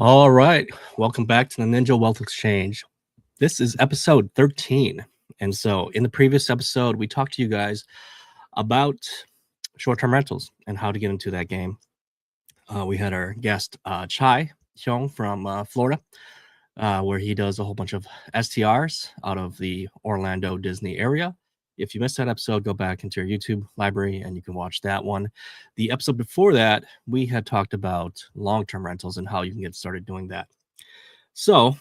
All right. Welcome back to the Ninja Wealth Exchange. This is episode 13. And so, in the previous episode, we talked to you guys about short term rentals and how to get into that game. We had our guest, Chai Hyung from Florida, where he does a whole bunch of STRs out of the Orlando Disney area. If you missed that episode, go back into your YouTube library and you can watch that one. The episode before that, we had talked about long-term rentals and how you can get started doing that. So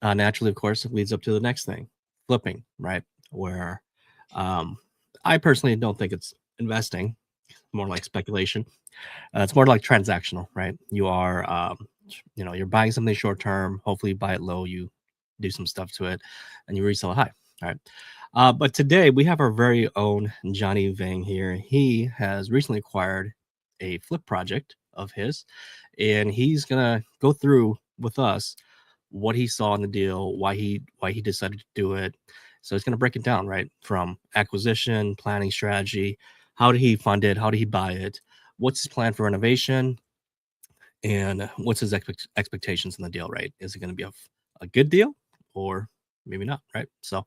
naturally, of course, it leads up to the next thing, flipping, right? Where I personally don't think it's investing, more like speculation. It's more like transactional, right? You are, you're buying something short term. Hopefully, you buy it low, you do some stuff to it, and you resell it high. All right. But today we have our very own Johnny Vang here. He has recently acquired a flip project of his, and he's gonna go through with us what he saw in the deal, why he decided to do it. So he's gonna break it down, right? From acquisition, planning strategy, how did he fund it, how did he buy it, what's his plan for renovation, and what's his expectations in the deal, right? Is it going to be a good deal or maybe not, right? So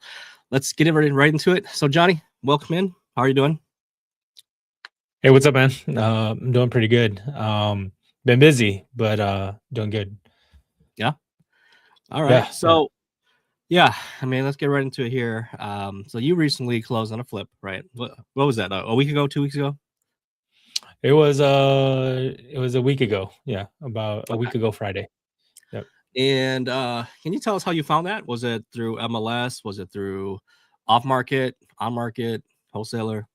let's get right into it. So Johnny, welcome in. How are you doing? Hey, what's up, man? I'm doing pretty good. Been busy, but doing good. Yeah. All right. Yeah, yeah. So yeah, I mean, let's get right into it here. So you recently closed on a flip, right? What was that? A week ago, 2 weeks ago? It was a week ago. Yeah, about a Okay. week ago Friday. Yep. And can you tell us how you found that? Was it through MLS? Was it through off market, on market, wholesaler?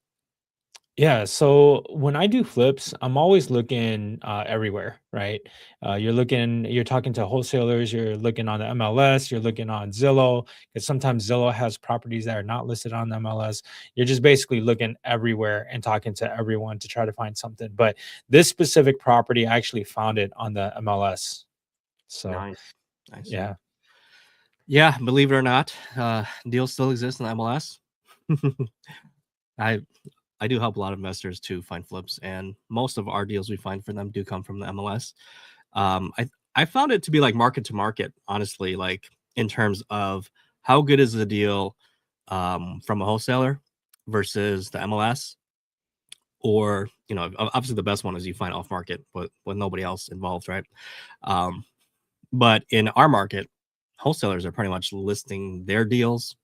Yeah, so when I do flips, I'm always looking everywhere, right? You're talking to wholesalers, you're looking on the MLS, you're looking on Zillow, because sometimes Zillow has properties that are not listed on the MLS. You're just basically looking everywhere and talking to everyone to try to find something. But this specific property, I actually found it on the MLS. So Nice. Nice. yeah. Yeah, believe it or not, deals still exist in MLS. I I do help a lot of investors to find flips, and most of our deals we find for them do come from the MLS. I found it to be like market to market, honestly, like in terms of how good is the deal from a wholesaler versus the MLS, or obviously the best one is you find off market with nobody else involved, right? Um, but in our market, wholesalers are pretty much listing their deals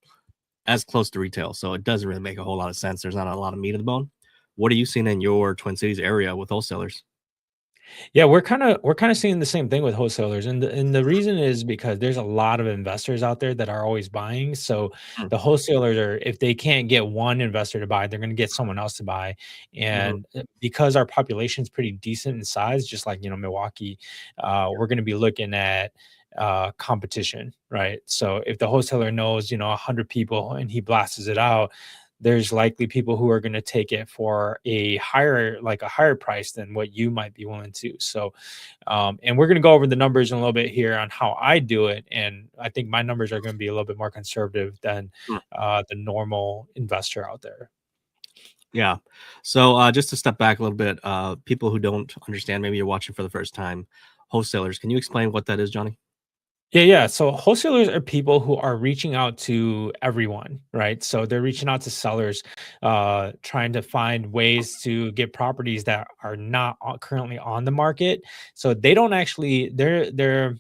as close to retail. So it doesn't really make a whole lot of sense. There's not a lot of meat in the bone. What are you seeing in your Twin Cities area with wholesalers? Yeah, we're kind of seeing the same thing with wholesalers, and the reason is because there's a lot of investors out there that are always buying. So Mm. the wholesalers are, if they can't get one investor to buy, they're going to get someone else to buy. Mhm. And because our population is pretty decent in size, just like Milwaukee, we're going to be looking at competition, right? So if the wholesaler knows 100 people and he blasts it out, there's likely people who are going to take it for a higher price than what you might be willing to. So and we're going to go over the numbers in a little bit here on how I do it, and I think my numbers are going to be a little bit more conservative than Mm. the normal investor out there. Yeah. So just to step back a little bit, people who don't understand, maybe you're watching for the first time, wholesalers, can you explain what that is, Johnny? Yeah, yeah. So wholesalers are people who are reaching out to everyone, right? So they're reaching out to sellers, trying to find ways to get properties that are not currently on the market. So they don't actually they're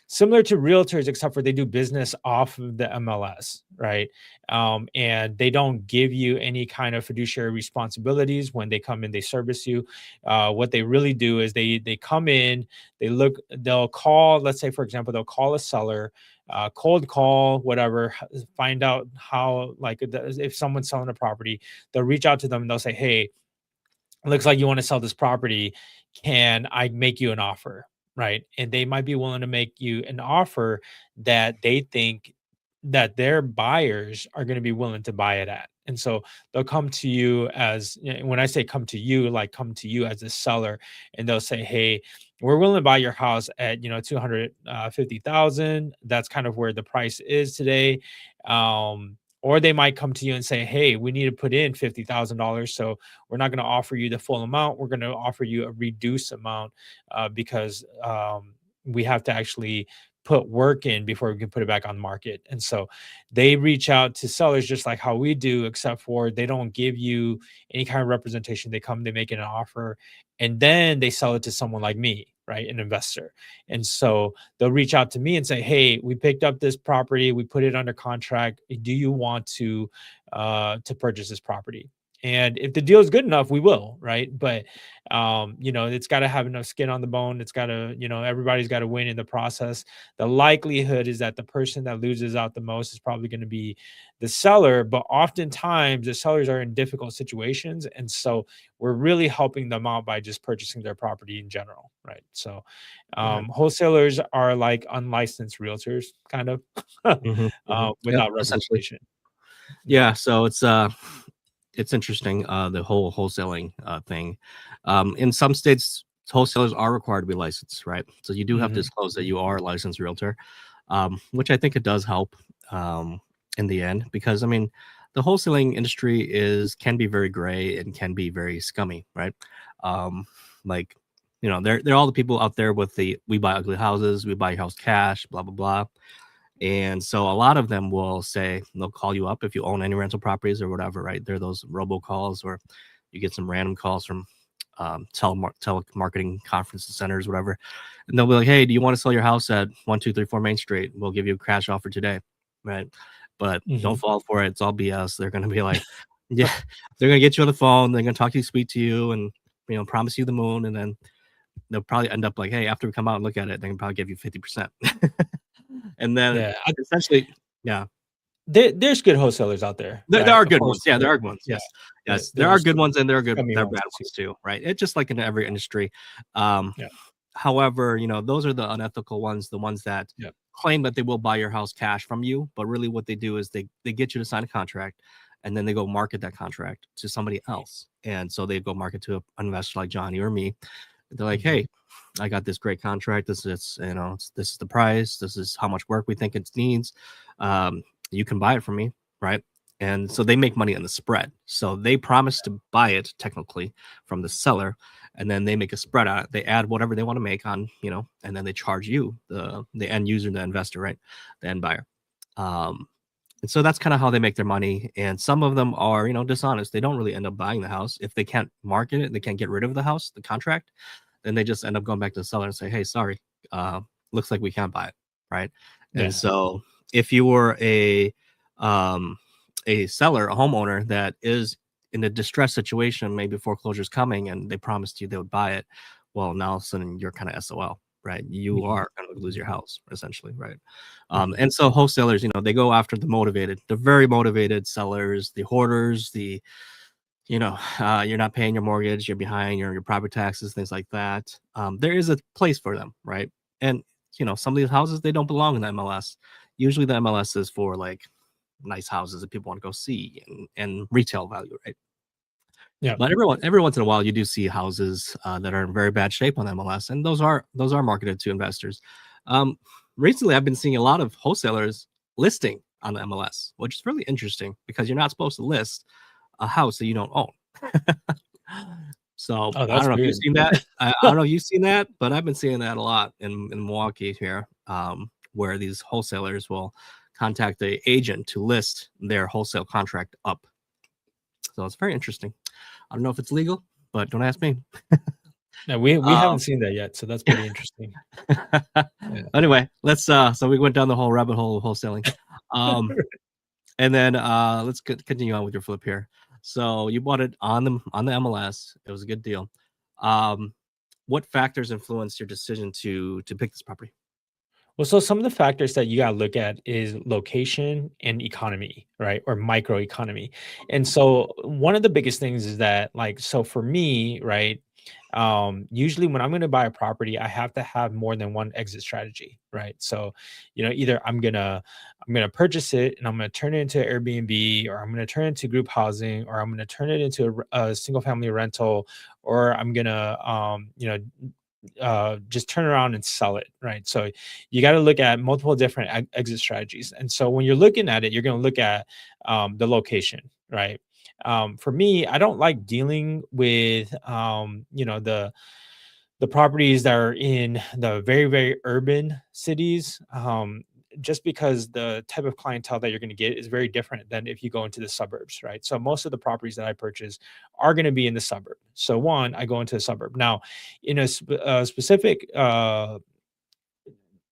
similar to realtors, except for they do business off of the MLS, right? And they don't give you any kind of fiduciary responsibilities when they come in. They service you. What they really do is they come in, they'll call. Let's say, for example, they'll call a seller, cold call, whatever, find out how, like, if someone's selling a property, they'll reach out to them and they'll say, "Hey, looks like you want to sell this property. Can I make you an offer?" Right. And they might be willing to make you an offer that they think that their buyers are going to be willing to buy it at. And so they'll come to you as, when I say come to you, like come to you as a seller, and they'll say, "Hey, we're willing to buy your house at 250,000. That's kind of where the price is today." Or they might come to you and say, "Hey, we need to put in $50,000. So we're not going to offer you the full amount. We're going to offer you a reduced amount because we have to actually put work in before we can put it back on the market. And so they reach out to sellers just like how we do, except for they don't give you any kind of representation. They come, they make an offer, and then they sell it to someone like me, right? An investor. And so they'll reach out to me and say, "Hey, we picked up this property, we put it under contract. Do you want to purchase this property?" And if the deal is good enough, we will, right? But it's got to have enough skin on the bone. It's got to, everybody's got to win in the process. The likelihood is that the person that loses out the most is probably going to be the seller, but oftentimes the sellers are in difficult situations, and so we're really helping them out by just purchasing their property in general, right? So Right. wholesalers are like unlicensed realtors, kind of, Yep, without essentially. representation. Yeah. Yeah, so it's interesting, the whole wholesaling thing. In some states, wholesalers are required to be licensed, right? So you do have to Hmm. disclose that you are a licensed realtor, which I think it does help in the end, because I mean, the wholesaling industry can be very gray and can be very scummy, right? Um, like, they're all the people out there with the "we buy ugly houses, we buy your house cash," blah blah blah. And so a lot of them will say they'll call you up if you own any rental properties or whatever, right? They're those robocalls, or you get some random calls from telemarketing conference centers, whatever. And they'll be like, "Hey, do you want to sell your house at 1234 Main Street? We'll give you a cash offer today." Right. But don't Hmm. fall for it. It's all BS. They're going to be like, yeah, they're going to get you on the phone. They're going to talk to you, speak to you, and, promise you the moon. And then they'll probably end up like, "Hey, after we come out and look at it, they can probably give you 50%." And then Yeah. essentially, yeah, There's good wholesalers out there, there right? are Of good course, ones. Yeah, there are good ones. yeah, Yes, yes, there are there's good ones, and scummy there are ones bad too. ones too, right? It's just like in every industry. Um, Yeah, However, those are the unethical ones, the ones that yeah, claim that they will buy your house cash from you, but really what they do is they get you to sign a contract, and then they go market that contract to somebody else, and so they go market to an investor like Johnny or me. They're like, mhm, "Hey, I got this great contract. This is the price. This is how much work we think it needs. Um, you can buy it from me, right?" And so they make money on the spread. So they promise to buy it technically from the seller, and then they make a spread on it. They add whatever they want to make on, and then they charge you, the end user, the investor, right, the end buyer. Um, and so that's kind of how they make their money. And some of them are, dishonest. They don't really end up buying the house if they can't market it. They can't get rid of the house, the contract. Then they just end up going back to the seller and say, "Hey, sorry, uh, looks like we can't buy it," right? And yeah, so if you were a seller, a homeowner that is in a distressed situation, maybe foreclosure's coming, and they promised you they would buy it, well, now all of a sudden you're kind of SOL, right? You mhm, are going to lose your house essentially, right? mhm, And so wholesalers, they go after the very motivated sellers, the hoarders, you're not paying your mortgage, you're behind your property taxes, things like that. There is a place for them, right? And some of these houses, they don't belong in the MLS. Usually the MLS is for like nice houses that people want to go see, and retail value, right? yeah, But every once in a while, you do see houses that are in very bad shape on MLS, and those are marketed to investors. Um, Recently, I've been seeing a lot of wholesalers listing on the MLS, which is really interesting because you're not supposed to list a house that you don't own. So oh, I that's don't know if you've weird. seen that. I don't know if you've seen that, but I've been seeing that a lot in Milwaukee here, where these wholesalers will contact the agent to list their wholesale contract up. So it's very interesting. I don't know if it's legal, but don't ask me. No, we Um, haven't seen that yet, so that's pretty interesting. Yeah. anyway, let's so we went down the whole rabbit hole of wholesaling. Um, and then let's continue on with your flip here. So you bought it on the MLS. It was a good deal. Um, what factors influenced your decision to pick this property? Well, so some of the factors that you gotta look at is location and economy, right? Or microeconomy. And so one of the biggest things is that, like, so for me, right? Usually when I'm gonna buy a property, I have to have more than one exit strategy, right? So, either I'm gonna purchase it and I'm gonna turn it into Airbnb, or I'm gonna turn it into group housing, or I'm gonna turn it into a single family rental, or I'm gonna just turn around and sell it, right? So you got to look at multiple different exit strategies. And so when you're looking at it, you're going to look at the location, right? For me, I don't like dealing with the properties that are in the very, very urban cities, just because the type of clientele that you're going to get is very different than if you go into the suburbs, right? So most of the properties that I purchase are going to be in the suburb. So one, I go into a suburb. Now, in a specific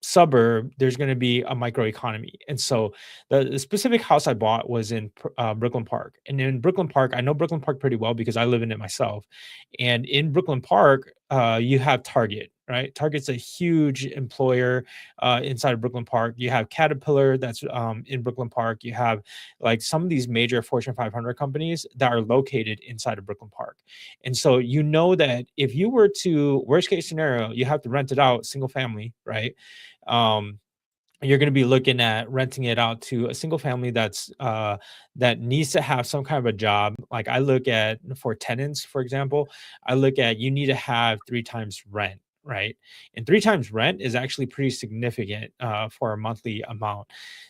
suburb, there's going to be a microeconomy. And so the specific house I bought was in Brooklyn Park. And in Brooklyn Park, I know Brooklyn Park pretty well because I live in it myself. And in Brooklyn Park, you have Target, right? Target's a huge employer inside of Brooklyn Park. You have Caterpillar that's in Brooklyn Park. You have like some of these major Fortune 500 companies that are located inside of Brooklyn Park. And so you know that if you were to, worst case scenario, you have to rent it out single family, right? um, you're going to be looking at renting it out to a single family that needs to have some kind of a job. Like I look at for tenants, for example, I look at you need to have 3 times rent, right? And 3 times rent is actually pretty significant for a monthly amount.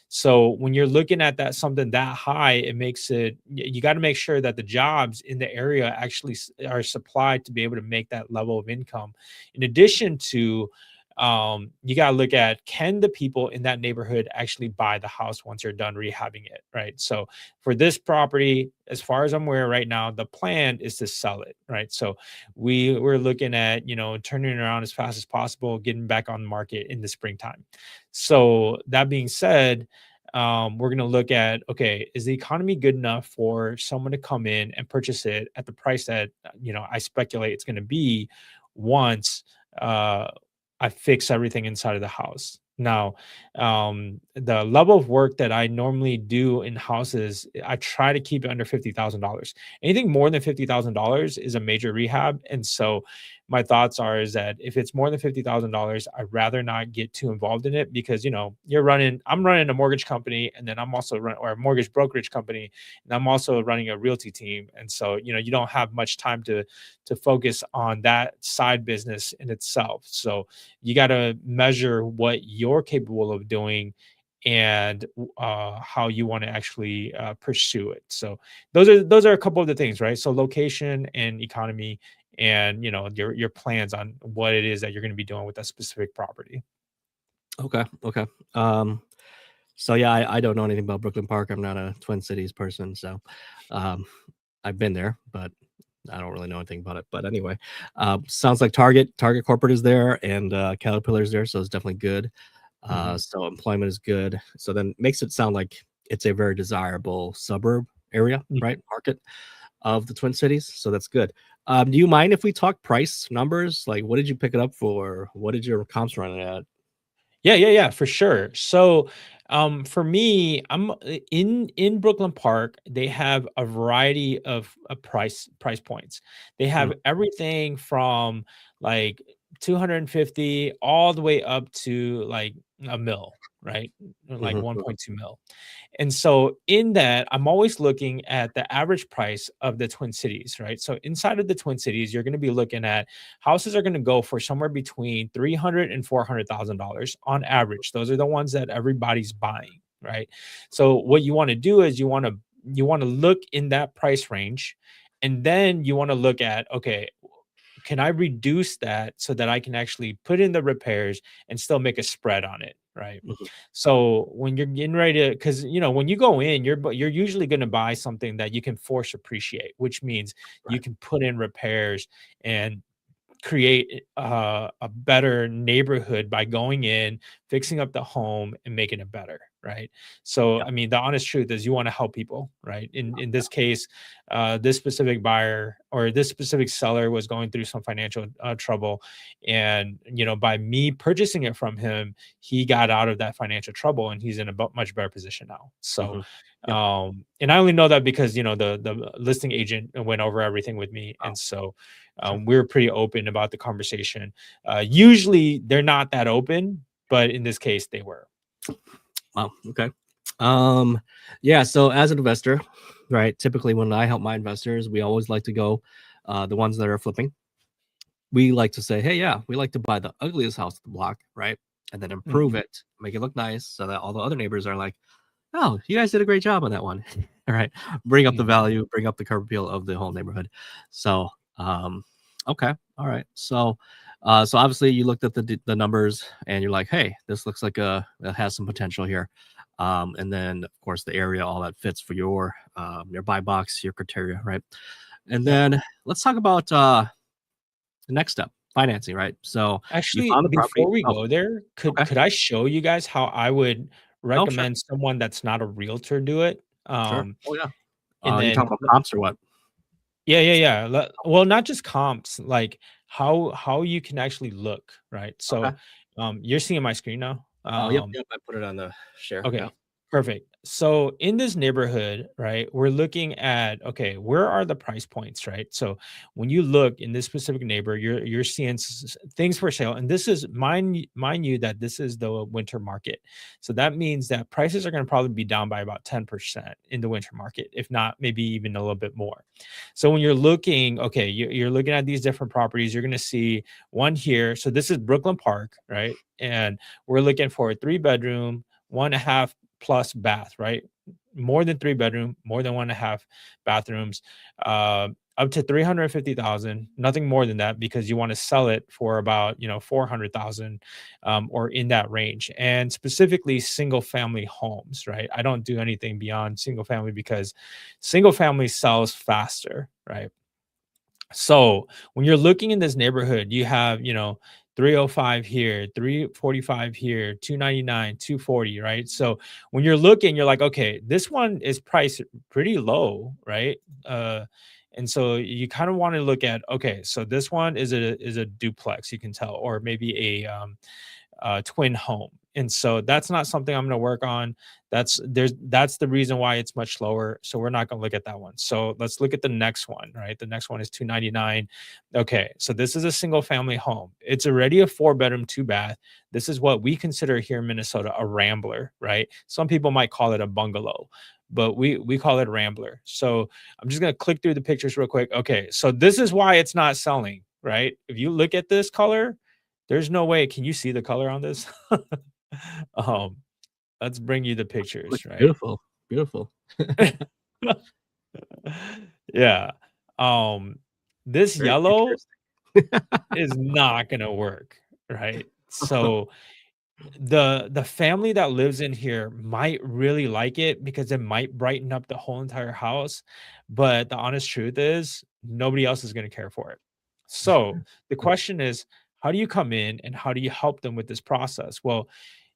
So when you're looking at that something that high, it makes it you got to make sure that the jobs in the area actually are supplied to be able to make that level of income. In addition to you got to look at, can the people in that neighborhood actually buy the house once you're done rehabbing it, right? So for this property, as far as I'm aware right now, the plan is to sell it, right? So we're looking at, turning it around as fast as possible, getting back on the market in the springtime. So that being said, we're going to look at, okay, is the economy good enough for someone to come in and purchase it at the price that I speculate it's going to be once uh I fix everything inside of the house. Now, the level of work that I normally do in houses, I try to keep it under $50,000. Anything more than $50,000 is a major rehab. And so my thoughts are is that if it's more than $50,000, I'd rather not get too involved in it because I'm running a mortgage company, and then I'm also running or a mortgage brokerage company, and I'm also running a realty team. And so, you don't have much time to focus on that side business in itself. So you got to measure what you're capable of doing and how you want to actually pursue it. So those are a couple of the things, right? So location and economy, and your plans on what it is that you're going to be doing with that specific property. Okay. So yeah, I don't know anything about Brooklyn Park. I'm not a Twin Cities person, so um, I've been there, but I don't really know anything about it. But anyway, sounds like Target corporate is there, and Caterpillar's there, so it's definitely good. Mhm. So employment is good. So then makes it sound like it's a very desirable suburb area, right? Market of the Twin Cities. So that's good. Do you mind if we talk price numbers? Like, what did you pick it up for? What did your comps run at? Yeah, for sure. So, for me, I'm in Brooklyn Park. They have a variety of price points. They Mm, have everything from like 250 all the way up to like a mil, right? Like mhm, mhm, 1.2 mil. And so in that, I'm always looking at the average price of the Twin Cities, right? So inside of the Twin Cities, you're going to be looking at houses are going to go for somewhere between 300 and $400,000 on average. Those are the ones that everybody's buying, right? So what you want to do is you want to look in that price range, and then you want to look at, okay, can I reduce that so that I can actually put in the repairs and still make a spread on it, right? mhm. So when you're getting ready to, because when you go in, you're usually going to buy something that you can force appreciate, which means you Right. can put in repairs and create a better neighborhood by going in, fixing up the home, and making it better, right? So, Yeah. I mean, the honest truth is you want to help people, right? In this case, this specific buyer or this specific seller was going through some financial trouble, and by me purchasing it from him, he got out of that financial trouble, and he's in a much better position now. So, Mhm. Yep. and I only know that because the listing agent went over everything with me, Wow. and so Okay. we were pretty open about the conversation. Usually they're not that open, but in this case they were. Wow. Okay. Um, yeah. So as an investor, right, typically when I help my investors, we always like to go, the ones that are flipping. We like to say, hey, yeah, we like to buy the ugliest house on the block, right, and then improve Mhm. it, make it look nice, so that all the other neighbors are like, oh, you guys did a great job on that one. All right, bring up the Mhm. value, bring up the curb appeal of the whole neighborhood. So, um, Okay. All right. So obviously you looked at the numbers and you're like, hey, this looks like it has some potential here. And then of course the area, all that fits for your buy box, your criteria, right? And Yep. then let's talk about the next step, financing, right? So you Actually, found the property. before we Oh, go there, could okay. could I show you guys how I would Oh, sure, recommend someone that's not a realtor do it? sure. Oh yeah. And You talking then about comps or what? yeah, yeah, yeah. Well, not just comps, like how you can actually look, right? Okay. So, you're seeing my screen now. Yep, yep. I put it on the share. Yeah. Okay, perfect. So in this neighborhood, right, we're looking at okay, where are the price points, right? So when you look in this specific neighbor, you're seeing things for sale, and this is mind you that this is the winter market. So that means that prices are going to probably be down by about 10% in the winter market, if not maybe even a little bit more. So when you're looking, okay, you're looking at these different properties, you're going to see one here. So this is Brooklyn Park, right? And we're looking for a 3 bedroom, 1.5 plus bath, right? More than 3 bedroom, more than 1.5 bathrooms, up to 350,000, nothing more than that because you want to sell it for about, 400,000 or in that range. And specifically single family homes, right? I don't do anything beyond single family because single family sells faster, right? So when you're looking in this neighborhood, you have, 305 here, 345 here, 299, 240, right? So when you're looking, you're like, okay, this one is priced pretty low, right? And so you kind of want to look at, okay, so this one is a duplex, you can tell, or maybe a twin home. And so that's not something I'm going to work on. That's the reason why it's much lower. So we're not going to look at that one. So let's look at the next one, right? The next one is 299. Okay, so this is a single family home. It's already a 4 bedroom, 2 bath. This is what we consider here in Minnesota a rambler, right? Some people might call it a bungalow, but we call it rambler. So I'm just going to click through the pictures real quick. Okay, so this is why it's not selling, right? If you look at this color, there's no way. Can you see the color on this? um, let's bring you the Looks pictures, right? beautiful. Beautiful. Yeah. Um, this Very yellow futuristic. is not gonna work, right? So the family that lives in here might really like it because it might brighten up the whole entire house, but the honest truth is nobody else is going to care for it. So the question is, how do you come in and how do you help them with this process? Well,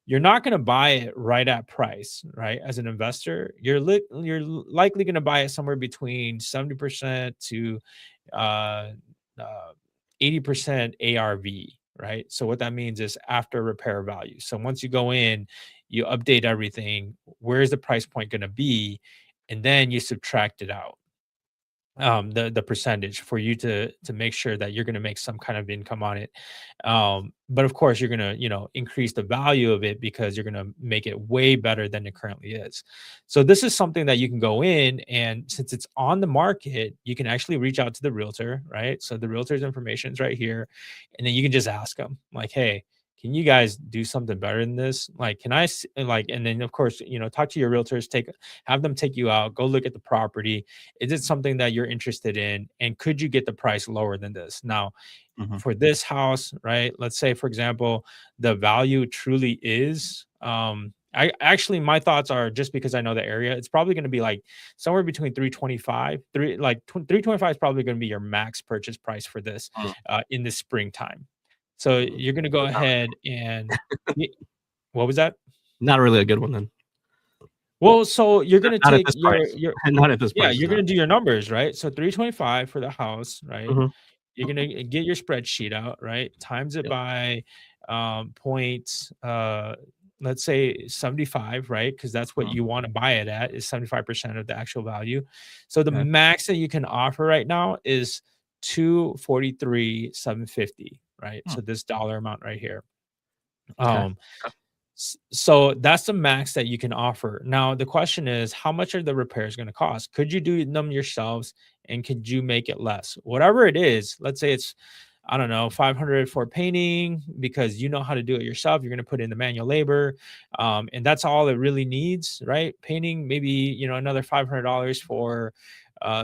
you're not going to buy it right at price, right? As an investor, you're likely going to buy it somewhere between 70% to uh, uh, 80% ARV, right? So what that means is after repair value. So once you go in, you update everything. Where's the price point going to be? And then you subtract it out, the percentage for you to make sure that you're going to make some kind of income on it. But of course you're going to increase the value of it because you're going to make it way better than it currently is. So this is something that you can go in, and since it's on the market you can actually reach out to the realtor, right? So the realtor's information is right here, and then you can just ask them like, hey, can you guys do something better than this? Like, can I like, and then of course, talk to your realtors, have them take you out, go look at the property. Is it something that you're interested in? And could you get the price lower than this? Now, Mhm. for this house, right? Let's say, for example, the value truly is, I actually, my thoughts are just because I know the area, it's probably going to be like somewhere between 325, 325 is probably going to be your max purchase price for this Mm, in the springtime. So mm. you're going to go So not ahead and y- what was that? not really a good one then. Well, so you're Not gonna not at take this price. your Not at this yeah, price, it's you're not. gonna do your numbers, right? So 325 for the house, right? Mhm. You're gonna get your spreadsheet out, right? Times it Yep. by point let's say 75, right? Because that's what Mm, you want to buy it at is 75% of the actual value. So the okay. max that you can offer right now is 243,750, right? Mm, So this dollar amount right here. okay. Um so that's the max that you can offer. Now, the question is, how much are the repairs going to cost? Could you do them yourselves and could you make it less? Whatever it is, let's say it's, I don't know, 500 for painting because you know how to do it yourself. You're going to put in the manual labor. And that's all it really needs, right? Painting, maybe, another $500 for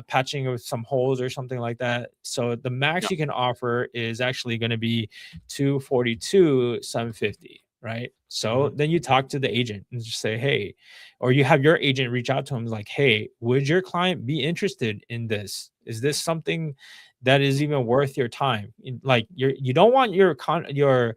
patching with some holes or something like that. So the max Yeah. you can offer is actually going to be 242 750, right? So Mhm. then you talk to the agent and just say, hey, or you have your agent reach out to him like, hey, would your client be interested in this? Is this something that is even worth your time? Like you don't want your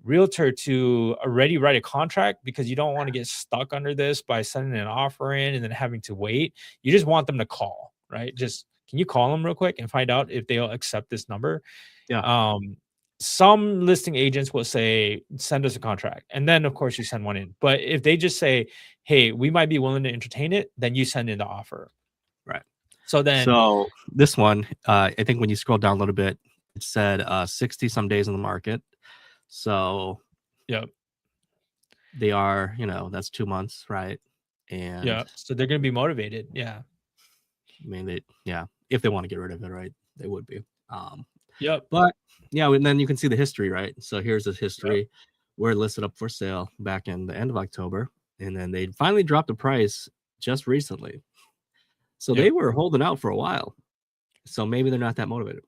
realtor to already write a contract because you don't want to get stuck under this by sending an offer in and then having to wait. You just want them to call, right? Just can you call them real quick and find out if they'll accept this number? Yeah. Um, some listing agents will say, send us a contract. And then, of course, you send one in. But if they just say, hey, we might be willing to entertain it, then you send in the offer. Right. So then, So this one, I think when you scroll down a little bit, it said 60 some days in the market. So yeah, they are, that's 2 months, right? And yeah. So they're going to be motivated. Yeah. I mean, if they want to get rid of it, right, they would be. Yep. But yeah, and then you can see the history, right? So here's the Yep. history. We're listed up for sale back in the end of October, and then they finally dropped the price just recently. So they Yep. were holding out for a while. So maybe they're not that motivated.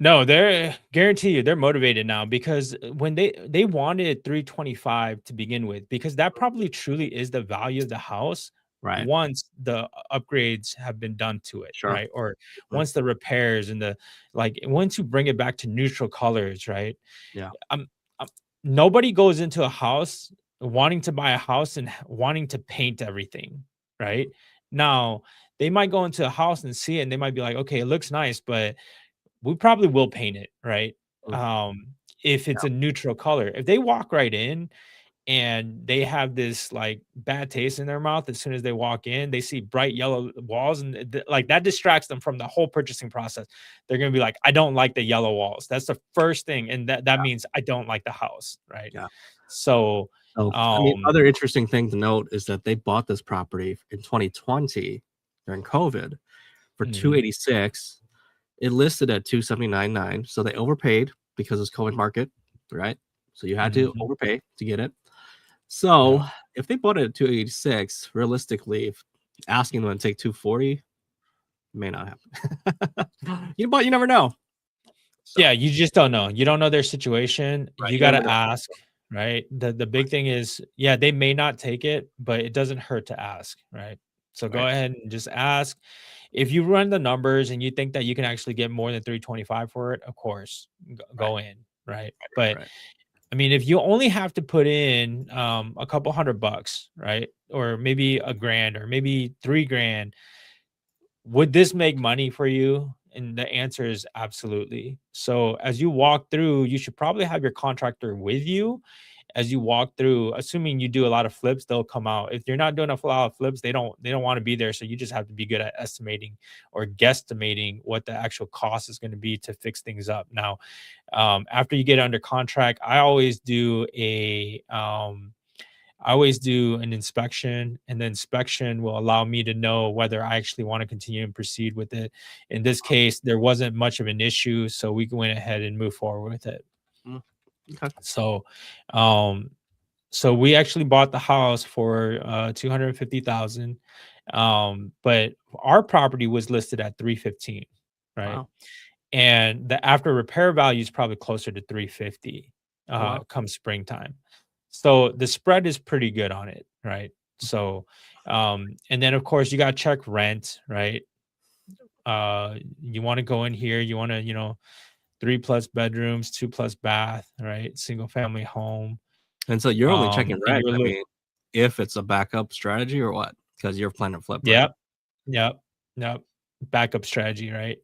No, they're guarantee you they're motivated now because when they wanted 325 to begin with, because that probably truly is the value of the house Right. once the upgrades have been done to it, Sure. right? Or Mhm. once the repairs and the like once you bring it back to neutral colors, right? Yeah. Um, nobody goes into a house wanting to buy a house and wanting to paint everything, right? Now, they might go into a house and see it and they might be like, okay, it looks nice, but we probably will paint it, right? Mm. Um, if it's Yeah. a neutral color. If they walk right in and they have this like bad taste in their mouth as soon as they walk in, they see bright yellow walls and like that distracts them from the whole purchasing process. They're going to be like, I don't like the yellow walls. That's the first thing. And that means I don't like the house, right? Yeah. So, So, I mean, um, other interesting thing to note is that they bought this property in 2020 during COVID for mhm, 286. It listed at 279.9, so they overpaid because it's COVID market, right? So you had to mhm, overpay to get it. So yep. if they bought it at 286, realistically, if asking them to take 240 may not happen. But you never know. Yeah, So you just don't know. You don't know their situation. right, You you never gotta know. ask, right? The Right, big thing is, yeah, they may not take it, but it doesn't hurt to ask, right? So go right, ahead and just ask. If you run the numbers and you think that you can actually get more than 325 for it, of course, right, go in, right? But right. I mean, if you only have to put in a couple $100, right? Or maybe a grand or maybe 3 grand, would this make money for you? And the answer is absolutely. So as you walk through, you should probably have your contractor with you as you walk through. Assuming you do a lot of flips, they'll come out. If you're not doing a lot of flips, they don't want to be there. So you just have to be good at estimating or guesstimating what the actual cost is going to be to fix things up. Now, after you get under contract, I always do an inspection, and the inspection will allow me to know whether I actually want to continue and proceed with it. In this case, there wasn't much of an issue, so we went ahead and move forward with it. Mm, okay. So, um, so we actually bought the house for 250,000. But our property was listed at 315, right? Wow. And the after repair value is probably closer to 350 Oh wow. come springtime. So the spread is pretty good on it, right? So and then of course you got to check rent, right? You want to go in here, you want to, 3+ bedrooms, 2+ bath, right? Single family home. And so you're only checking And rent. you're I look mean, if it's a backup strategy or what? Because you're planning to flip, right? Yep, yep, yep. Backup strategy, right?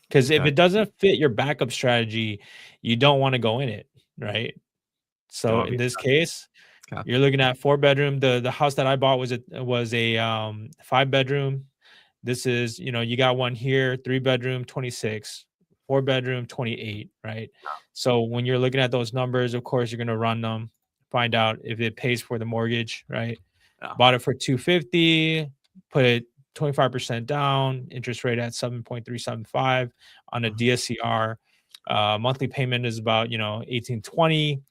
Because if Okay. it doesn't fit your backup strategy, you don't want to go in it, right? So in Obvious. this case, Okay. you're looking at 4 bedroom. The house that I bought was a 5 bedroom. This is, you got one here, 3 bedroom, 26, 4 bedroom, 28, right? So when you're looking at those numbers, of course, you're gonna run them, find out if it pays for the mortgage, right? Yeah. Bought it for 250, put it 25% down, interest rate at 7.375 on a Mhm. DSCR. Monthly payment is about, 1820.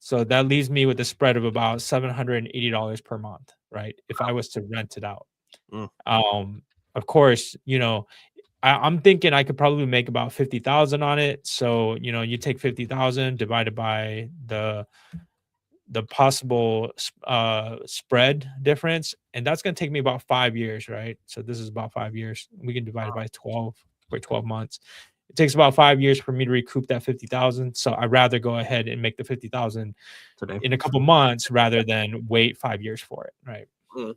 So that leaves me with a spread of about $780 per month, right? If I was to rent it out. Mm. Um, of course, I'm thinking I could probably make about 50,000 on it. So, you take 50,000 divided by the possible spread difference, and that's going to take me about 5 years, right? So this is about 5 years. We can divide it by 12 for 12 months. It takes about 5 years for me to recoup that 50,000. So I'd rather go ahead and make the 50,000 today. in a couple months rather than wait 5 years for it, right? Mm.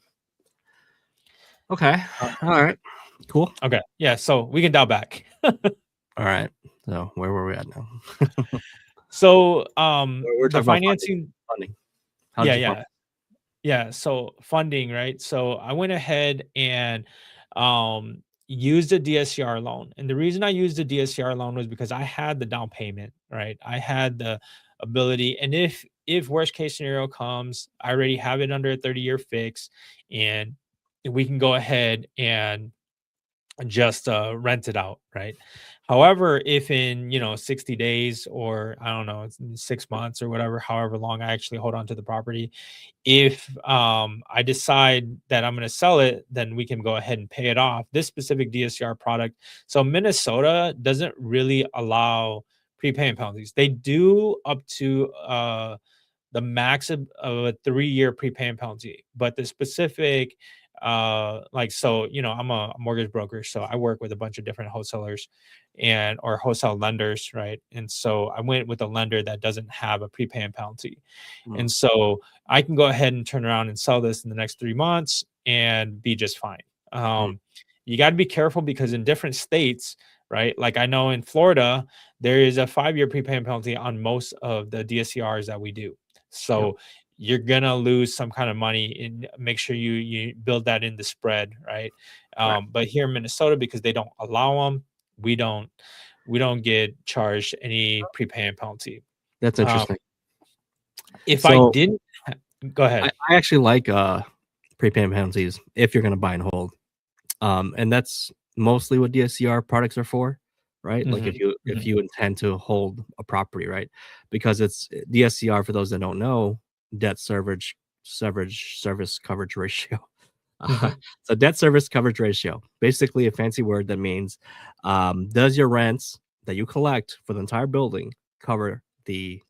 Okay. All right. Cool. Okay. Yeah. So we can dial back. All right. So where were we at now? So We're the talking about financing. funding. How Yeah, did you fund? yeah. Yeah, so funding, right? So I went ahead and used a DSCR loan. And the reason I used the DSCR loan was because I had the down payment, right? I had the ability, and if worst case scenario comes, I already have it under a 30-year fix, and we can go ahead and just rent it out, right? However, if in 60 days, or I don't know, it's 6 months or whatever, however long I actually hold on to the property, if I decide that I'm going to sell it, then we can go ahead and pay it off. This specific DSCR product. So Minnesota doesn't really allow prepayment penalties. They do up to the max of a 3-year prepayment penalty, but the specific so I'm a mortgage broker, so I work with a bunch of different wholesalers and or wholesale lenders, right? And so I went with a lender that doesn't have a prepayment penalty. Mm. And so I can go ahead and turn around and sell this in the next 3 months and be just fine. Mm. You got to be careful because in different states, right? Like I know in Florida, there is a 5-year prepayment penalty on most of the DSCRs that we do. Yep. So you're gonna lose some kind of money, and make sure you build that in the spread, right? Right. But here in Minnesota, because they don't allow them, we don't we don't get charged any prepayment penalty. That's Um, interesting. if I So didn't, go ahead. I actually like prepayment penalties if you're gonna buy and hold. And that's mostly what DSCR products are for, right? Like Mhm, if mhm, you intend to hold a property, right? Because it's DSCR, for those that don't know, debt service coverage ratio. Uh, mhm. so debt service coverage ratio, basically a fancy word that means, does your rents that you collect for the entire building cover the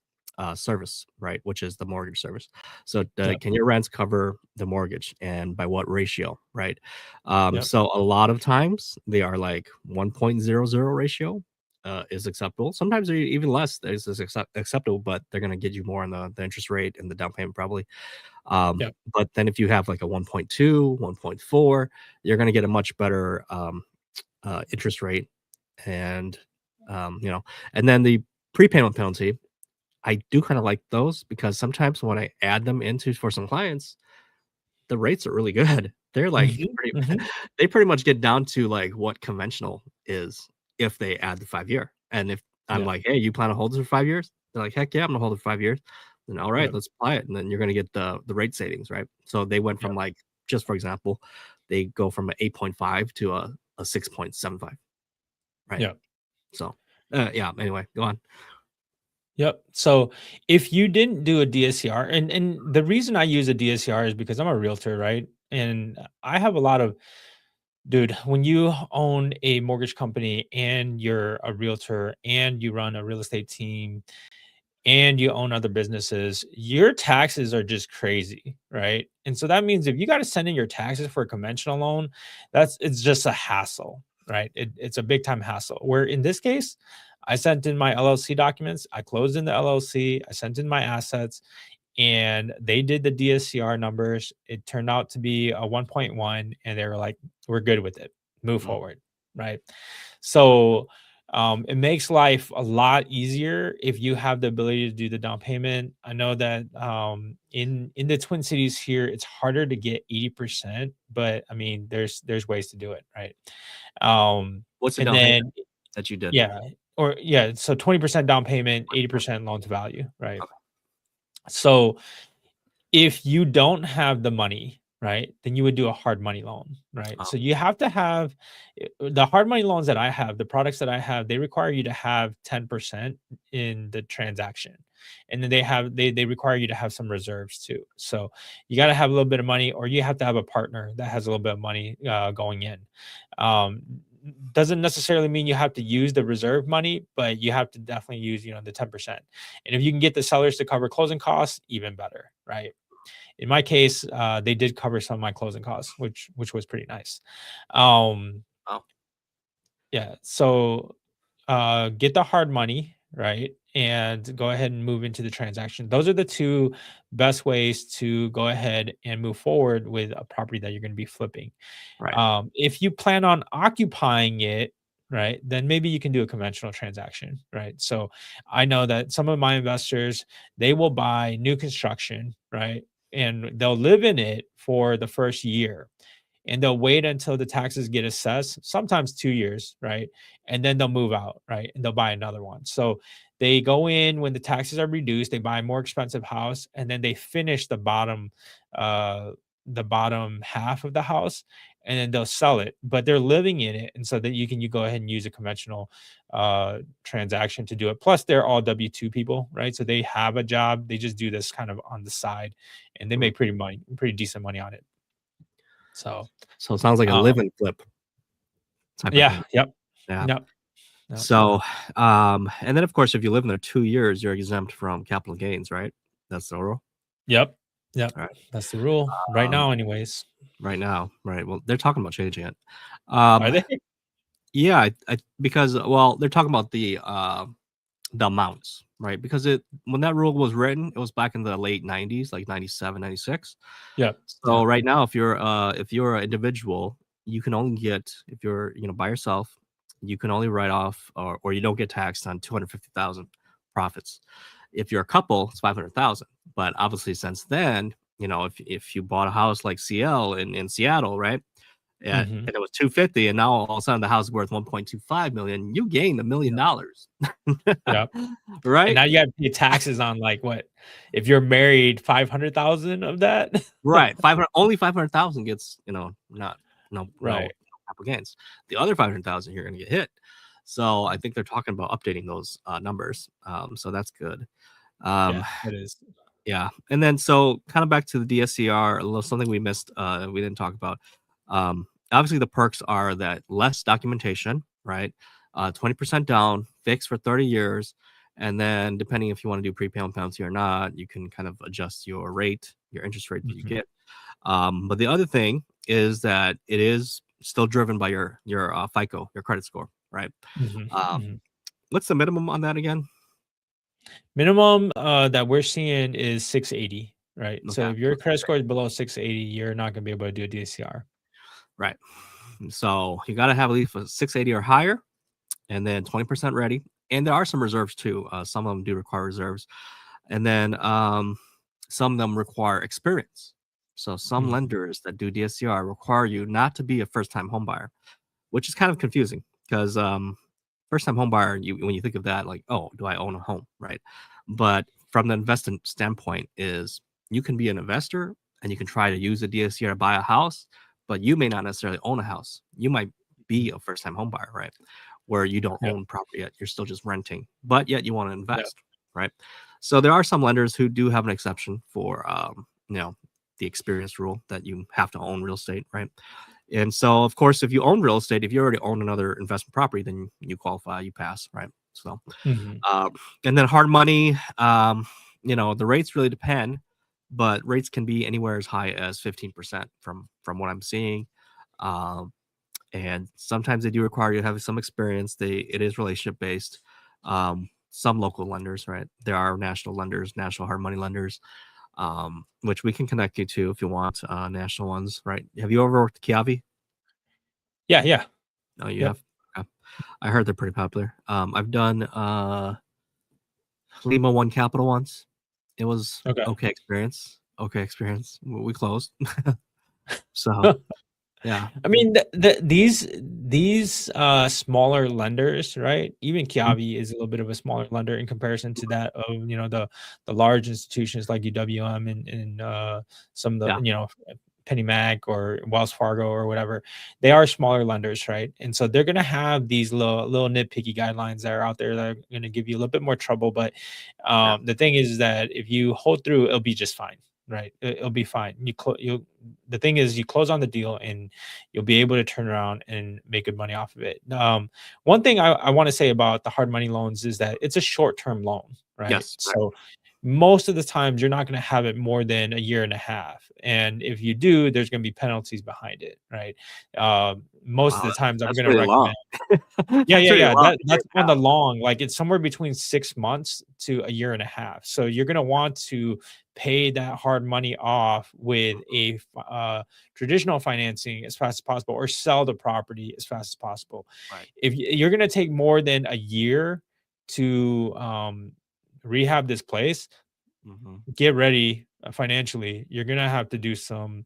service, right? Which is the mortgage service. So Yep, can your rents cover the mortgage, and by what ratio, right? yep, So a lot of times they are like 1.00 ratio is acceptable. Sometimes they're even less is acceptable, but they're going to get you more on the interest rate and the down payment probably. yep, But then if you have like a 1.2, 1.4, you're going to get a much better interest rate. And, you know, and then the prepayment penalty, I do kind of like those because sometimes when I add them into for some clients, the rates are really good. They're like mhm, pretty, mhm. they pretty much get down to like what conventional is if they add the 5 year. And if I'm Yep, like, hey, you plan to hold this for 5 years? They're like, heck yeah, I'm gonna hold it for 5 years. Then all right, yep, let's apply it. And then you're gonna get the rate savings, right? So they went yep, from like, just for example, they go from an 8.5 to a 6.75, right? yep. So yeah, anyway, go on. Yep. So if you didn't do a DSCR, and the reason I use a DSCR is because I'm a realtor, right? And I have a lot of dude, when you own a mortgage company and you're a realtor and you run a real estate team and you own other businesses, your taxes are just crazy, right? And so that means if you got to send in your taxes for a conventional loan, it's just a hassle, right? It's a big time hassle. Where in this case, I sent in my LLC documents, I closed in the LLC, I sent in my assets, and they did the DSCR numbers. It turned out to be a 1.1, and they were like, "We're good with it. Move Mm, forward." Right. So it makes life a lot easier if you have the ability to do the down payment. I know that in the Twin Cities here, it's harder to get 80%, but I mean, there's ways to do it, right? what's the And down payment then that you did? yeah, or yeah, so 20% down payment, 80% loan to value, right? Okay. So if you don't have the money, right, then you would do a hard money loan, right? Oh, So you have to have the hard money loans that I have, the products that I have, they require you to have 10% in the transaction. and then they require you to have some reserves too. So you got to have a little bit of money, or you have to have a partner that has a little bit of money going in. um, doesn't necessarily mean you have to use the reserve money, but you have to definitely use, the 10%. And if you can get the sellers to cover closing costs, even better, right? In my case, they did cover some of my closing costs, which was pretty nice. Um, Oh, yeah. So get the hard money, right? And go ahead and move into the transaction. Those are the two best ways to go ahead and move forward with a property that you're going to be flipping. right. If you plan on occupying it, right, then maybe you can do a conventional transaction, right? So I know that some of my investors, they will buy new construction, right? And they'll live in it for the first year, and they'll wait until the taxes get assessed, sometimes 2 years, right? And then they'll move out, right? And they'll buy another one. So they go in when the taxes are reduced, they buy a more expensive house, and then they finish uh, the bottom half of the house, and then they'll sell it. But they're living in it, and so that you go ahead and use a conventional transaction to do it. Plus, they're all W-2 people, right? So they have a job. They just do this kind of on the side, and they Mhm. make pretty decent money on it. So So it sounds like a um, live and flip type of yeah, thing. yep, Yeah. yep, yep, So, and then of course, if you live in there 2 years, you're exempt from capital gains, right? That's the rule. yep, yep. All right. That's the rule right Um, now, anyways. right now, right? Well, they're talking about changing it. Are they? Yeah, because well, they're talking about the amounts, right? Because it when that rule was written, it was back in the late 90s, like 97, 96. Yep, So yep. right now, if you're an individual, you can only get if you're by yourself, you can only write off or you don't get taxed on 250,000 profits. If you're a couple, it's 500,000. But obviously, since then, if you bought a house like CL in Seattle, right? Mhm. And it was 250, and now all of a sudden the house is worth 1.25 million. You gained $1 million, Yep, yep. And right? now you gotta pay taxes on, like, what? If you're married, 500,000 of that? Right. 500 only 500,000 gets, not no Right. capital gains. The other 500,000 you're gonna get hit. So I think they're talking about updating those numbers. So that's good. Um, Yeah, it is. yeah. And then so kind of back to the DSCR, a little something we missed, we didn't talk about. Obviously the perks are that less documentation, right? 20% down, fixed for 30 years. And then depending if you want to do prepayment penalty or not, you can kind of adjust your rate, your interest rate that you Mhm, get. But the other thing is that it is still driven by your FICO, your credit score, right? mhm, Um, mhm. what's the minimum on that again? Minimum, that we're seeing is 680, right? So Okay, if your credit score is below 680, you're not gonna be able to do a DSCR. right. So you got to have at least a 680 or higher, and then 20% ready. And there are some reserves too. Some of them do require reserves, and then some of them require experience. So some Mhm. lenders that do DSCR require you not to be a first-time home buyer, which is kind of confusing because first-time home buyer, when you think of that, like, oh, do I own a home, right? But from the investment standpoint, is you can be an investor and you can try to use the DSCR to buy a house, but you may not necessarily own a house. You might be a first-time home buyer, right? Where you don't Yep, own property yet, you're still just renting, but yet you want to yep. invest, right? So there are some lenders who do have an exception for the experience rule that you have to own real estate, right? And so, of course, if you own real estate, if you already own another investment property, then you qualify, you pass, right? So, Mhm. um, and then hard money, the rates really depend, but rates can be anywhere as high as 15% from what I'm seeing. Um, and sometimes they do require you to have some experience. It is relationship based. Some local lenders, right? There are national lenders, national hard money lenders, which we can connect you to if you want national ones, right? Have you ever worked with Kiavi? Yeah, yeah. Oh, you Yep. have? Okay. I heard they're pretty popular. I've done Lima One Capital once. It was Okay. okay experience. Okay experience. We closed. So yeah. I mean, these smaller lenders, right? Even Mhm. Kiavi is a little bit of a smaller lender in comparison to that of, the large institutions like UWM and some of Yeah. the, PennyMac or Wells Fargo or whatever, they are smaller lenders, right? And so they're gonna have these little nitpicky guidelines that are out there that are gonna give you a little bit more trouble. But Yeah. the thing is that if you hold through, it'll be just fine, right? It'll be fine. You'll the thing is you close on the deal and you'll be able to turn around and make good money off of it. One thing I want to say about the hard money loans is that it's a short-term loan, right? Yes. Right. So most of the times you're not going to have it more than a year and a half. And if you do, there's going to be penalties behind it, right? Most of Wow. the times I'm That's going to pretty long. recommend. Yeah, That's yeah, pretty yeah. long. That's on the long, like it's somewhere between 6 months to a year and a half. So you're gonna want to pay that hard money off with a traditional financing as fast as possible, or sell the property as fast as possible. Right. If you're gonna take more than a year to rehab this place, Hmm. get ready financially. You're gonna have to do some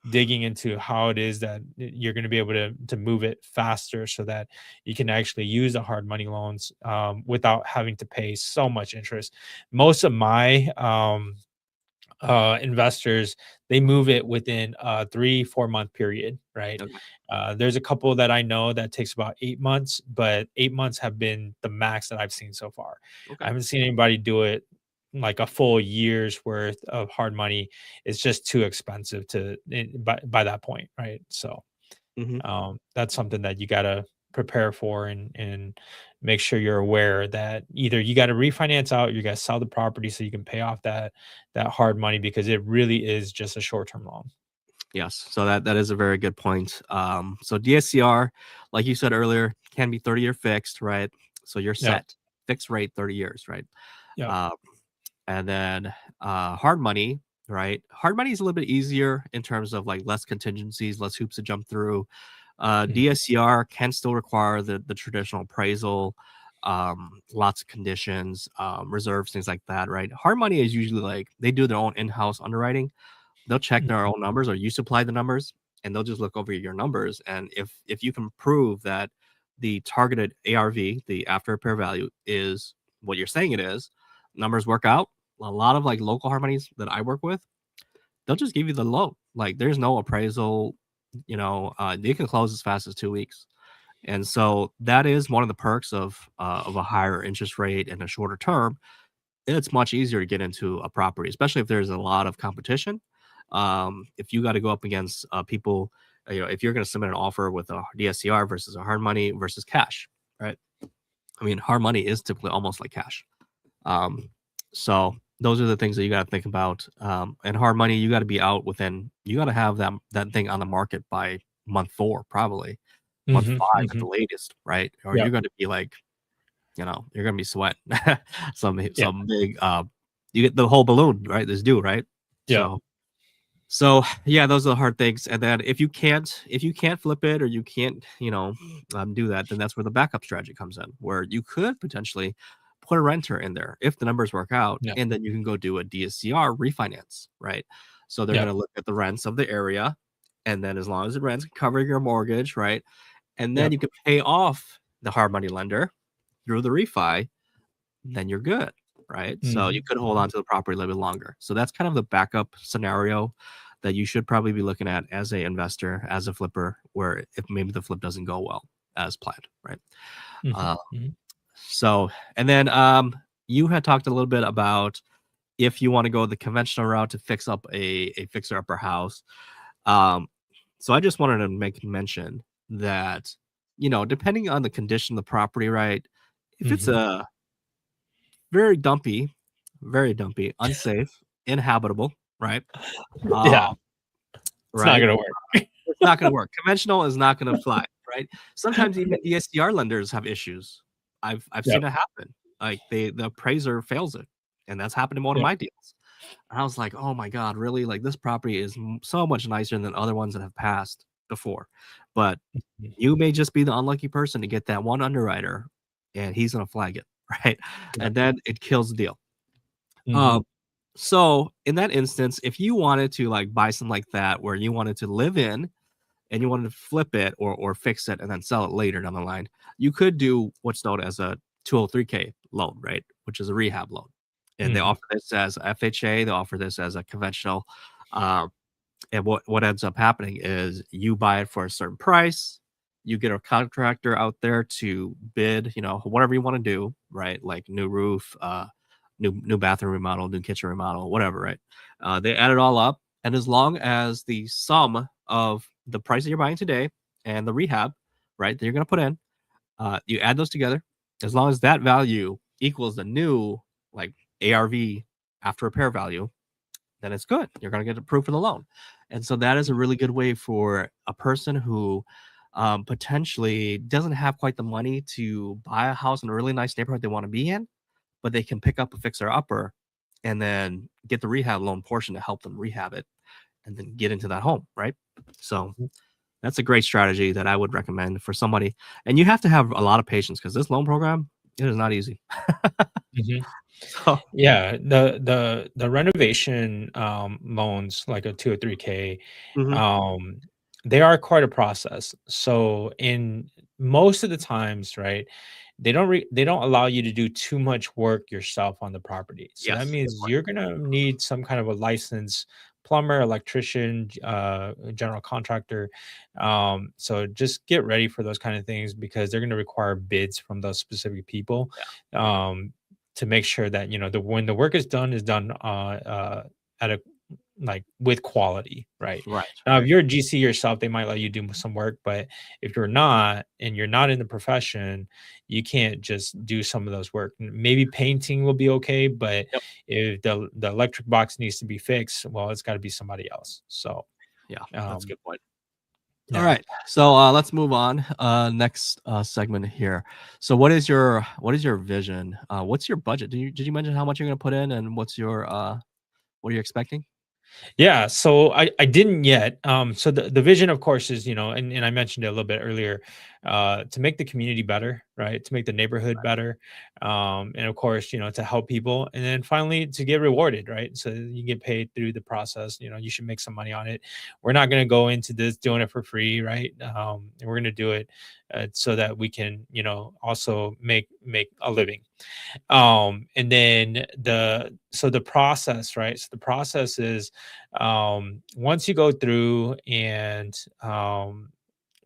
digging into how it is that you're going to be able to move it faster so that you can actually use the hard money loans without having to pay so much interest. Most of my investors, they move it within a 3-4 month period, right? Okay. There's a couple that I know that takes about 8 months, but 8 months have been the max that I've seen so far. I Okay. haven't seen anybody do it like a full year's worth of hard money. It's just too expensive by that point, right? So Hmm. that's something that you got to prepare for, and make sure you're aware that either you got to refinance out, you got to sell the property so you can pay off that hard money, because it really is just a short-term loan. Yes. So that is a very good point. So DSCR, like you said earlier, can be 30-year fixed, right? So you're Yeah. set, fixed rate 30 years, right? Yeah. Um, and then hard money, right? Hard money is a little bit easier in terms of like less contingencies, less hoops to jump through. Mhm. DSCR can still require the traditional appraisal, lots of conditions, reserves, things like that, right? Hard money is usually like they do their own in-house underwriting. They'll check their Mhm. own numbers, or you supply the numbers, and they'll just look over your numbers. And if you can prove that the targeted ARV, the after repair value, is what you're saying it is, numbers work out. A lot of like local harmonies that I work with, they'll just give you the loan. Like there's no appraisal, they can close as fast as 2 weeks. And so that is one of the perks of a higher interest rate and a shorter term. It's much easier to get into a property, especially if there's a lot of competition. If you got to go up against people, if you're going to submit an offer with a DSCR versus a hard money versus cash, right? I mean, hard money is typically almost like cash. Um, so those are the things that you got to think about. And hard money, you got to be out within, you got to have that thing on the market by month 4, probably month Mhm. 5 at the Mhm. latest, right? Or you're Yep. going to be like, you're gonna be sweating Yeah. some big you get the whole balloon, right? This due, right? Yeah. So yeah, those are the hard things. And then if you can't flip it, or you can't, do that, then that's where the backup strategy comes in, where you could potentially put a renter in there if the numbers work out, Yeah. and then you can go do a DSCR refinance, right? So they're Yeah. gonna look at the rents of the area, and then as long as the rents cover your mortgage, right? And then Yep. you can pay off the hard money lender through the refi, then you're good, right? So you Mhm. could hold Mhm. on to the property a little bit longer. So that's kind of the backup scenario that you should probably be looking at as a investor, as a flipper, where if maybe the flip doesn't go well as planned, right? Mhm. Uh, Mhm. so and then you had talked a little bit about if you want to go the conventional route to fix up a fixer upper house. Um, so I just wanted to make mention that depending on the condition of the property, right? If it's Mhm. a very dumpy, unsafe, inhabitable, right? Yeah. Um, It's not right? gonna work. It's not gonna work. Conventional is not gonna fly, right? Sometimes even DSCR lenders have issues. I've Yep. seen it happen. Like the appraiser fails it, and that's happened in one of Yep. my deals. And I was like, "Oh my god, really? Like this property is so much nicer than other ones that have passed before." But Mhm. you may just be the unlucky person to get that one underwriter, and he's gonna flag it, right? Yep. And then it kills the deal. Mhm. Um, so in that instance, if you wanted to like buy something like that where you wanted to live in and you wanted to flip it or fix it and then sell it later down the line, you could do what's known as a 203K loan, right? Which is a rehab loan. And they Mhm. offer this as FHA, they offer this as a conventional. Um, And what ends up happening is you buy it for a certain price, you get a contractor out there to bid, whatever you want to do, right? Like new roof, new bathroom remodel, new kitchen remodel, whatever, right? They add it all up, and as long as the sum of the price that you're buying today and the rehab, right, that you're going to put in, you add those together, as long as that value equals the new like ARV after repair value, then it's good. You're going to get approved for the loan. And so that is a really good way for a person who potentially doesn't have quite the money to buy a house in a really nice neighborhood they want to be in, but they can pick up a fixer upper and then get the rehab loan portion to help them rehab it and then get into that home, right? So that's a great strategy that I would recommend for somebody. And you have to have a lot of patience because this loan program, it is not easy. Mhm. So, Yeah, the renovation loans, like a 2 or 3K, mhm, um, they are quite a process. So in most of the times, right, they don't allow you to do too much work yourself on the property. So that yes, good means point. you're gonna need some kind of a licensed plumber, electrician, general contractor. So just get ready for those kind of things because they're gonna require bids from those specific people. Um, to make sure that when the work is done at a like with quality, right? Right, Now if right. you're a GC yourself, they might let you do some work, but if you're not and you're not in the profession, you can't just do some of those work. Maybe painting will be okay, but Yep. if the electric box needs to be fixed, well, it's got to be somebody else. So Yeah, that's a um good point. All yeah. right. So let's move on. Next segment here. So what is your vision? What's your budget? Did you mention how much you're gonna put in and what are you expecting? Yeah, so I didn't yet. So the vision, of course, is and I mentioned it a little bit earlier, to make the community better, right? To make the neighborhood better, and of course, to help people, and then finally to get rewarded, right? So you get paid through the process. You should make some money on it. We're not going to go into this doing it for free, right? And we're going to do it so that we can, also make a living. And then the process, right? So the process is, once you go through and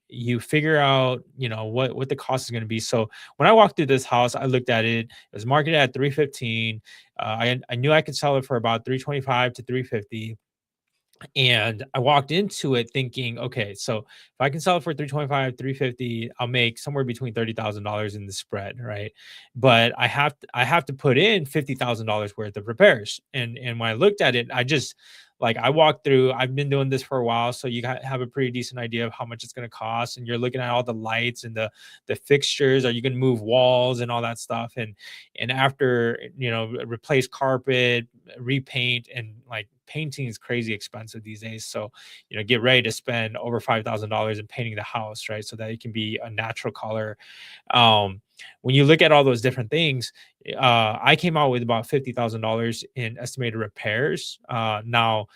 you figure out what the cost is going to be. So when I walked through this house, I looked at it. It was marketed at 315. I knew I could sell it for about 325 to 350. And I walked into it thinking, okay, so if I can sell it for 325, 350, I'll make somewhere between $30,000 in the spread, right? But I have to put in $50,000 worth of repairs. And when I looked at it, I just like I walked through, I've been doing this for a while, so have a pretty decent idea of how much it's going to cost. And you're looking at all the lights and the fixtures. Are you going to move walls and all that stuff? And after replace carpet, repaint, and like painting is crazy expensive these days. So, get ready to spend over $5,000 in painting the house, right? So that it can be a natural color. Um, when you look at all those different things, I came out with about $50,000 in estimated repairs. Now,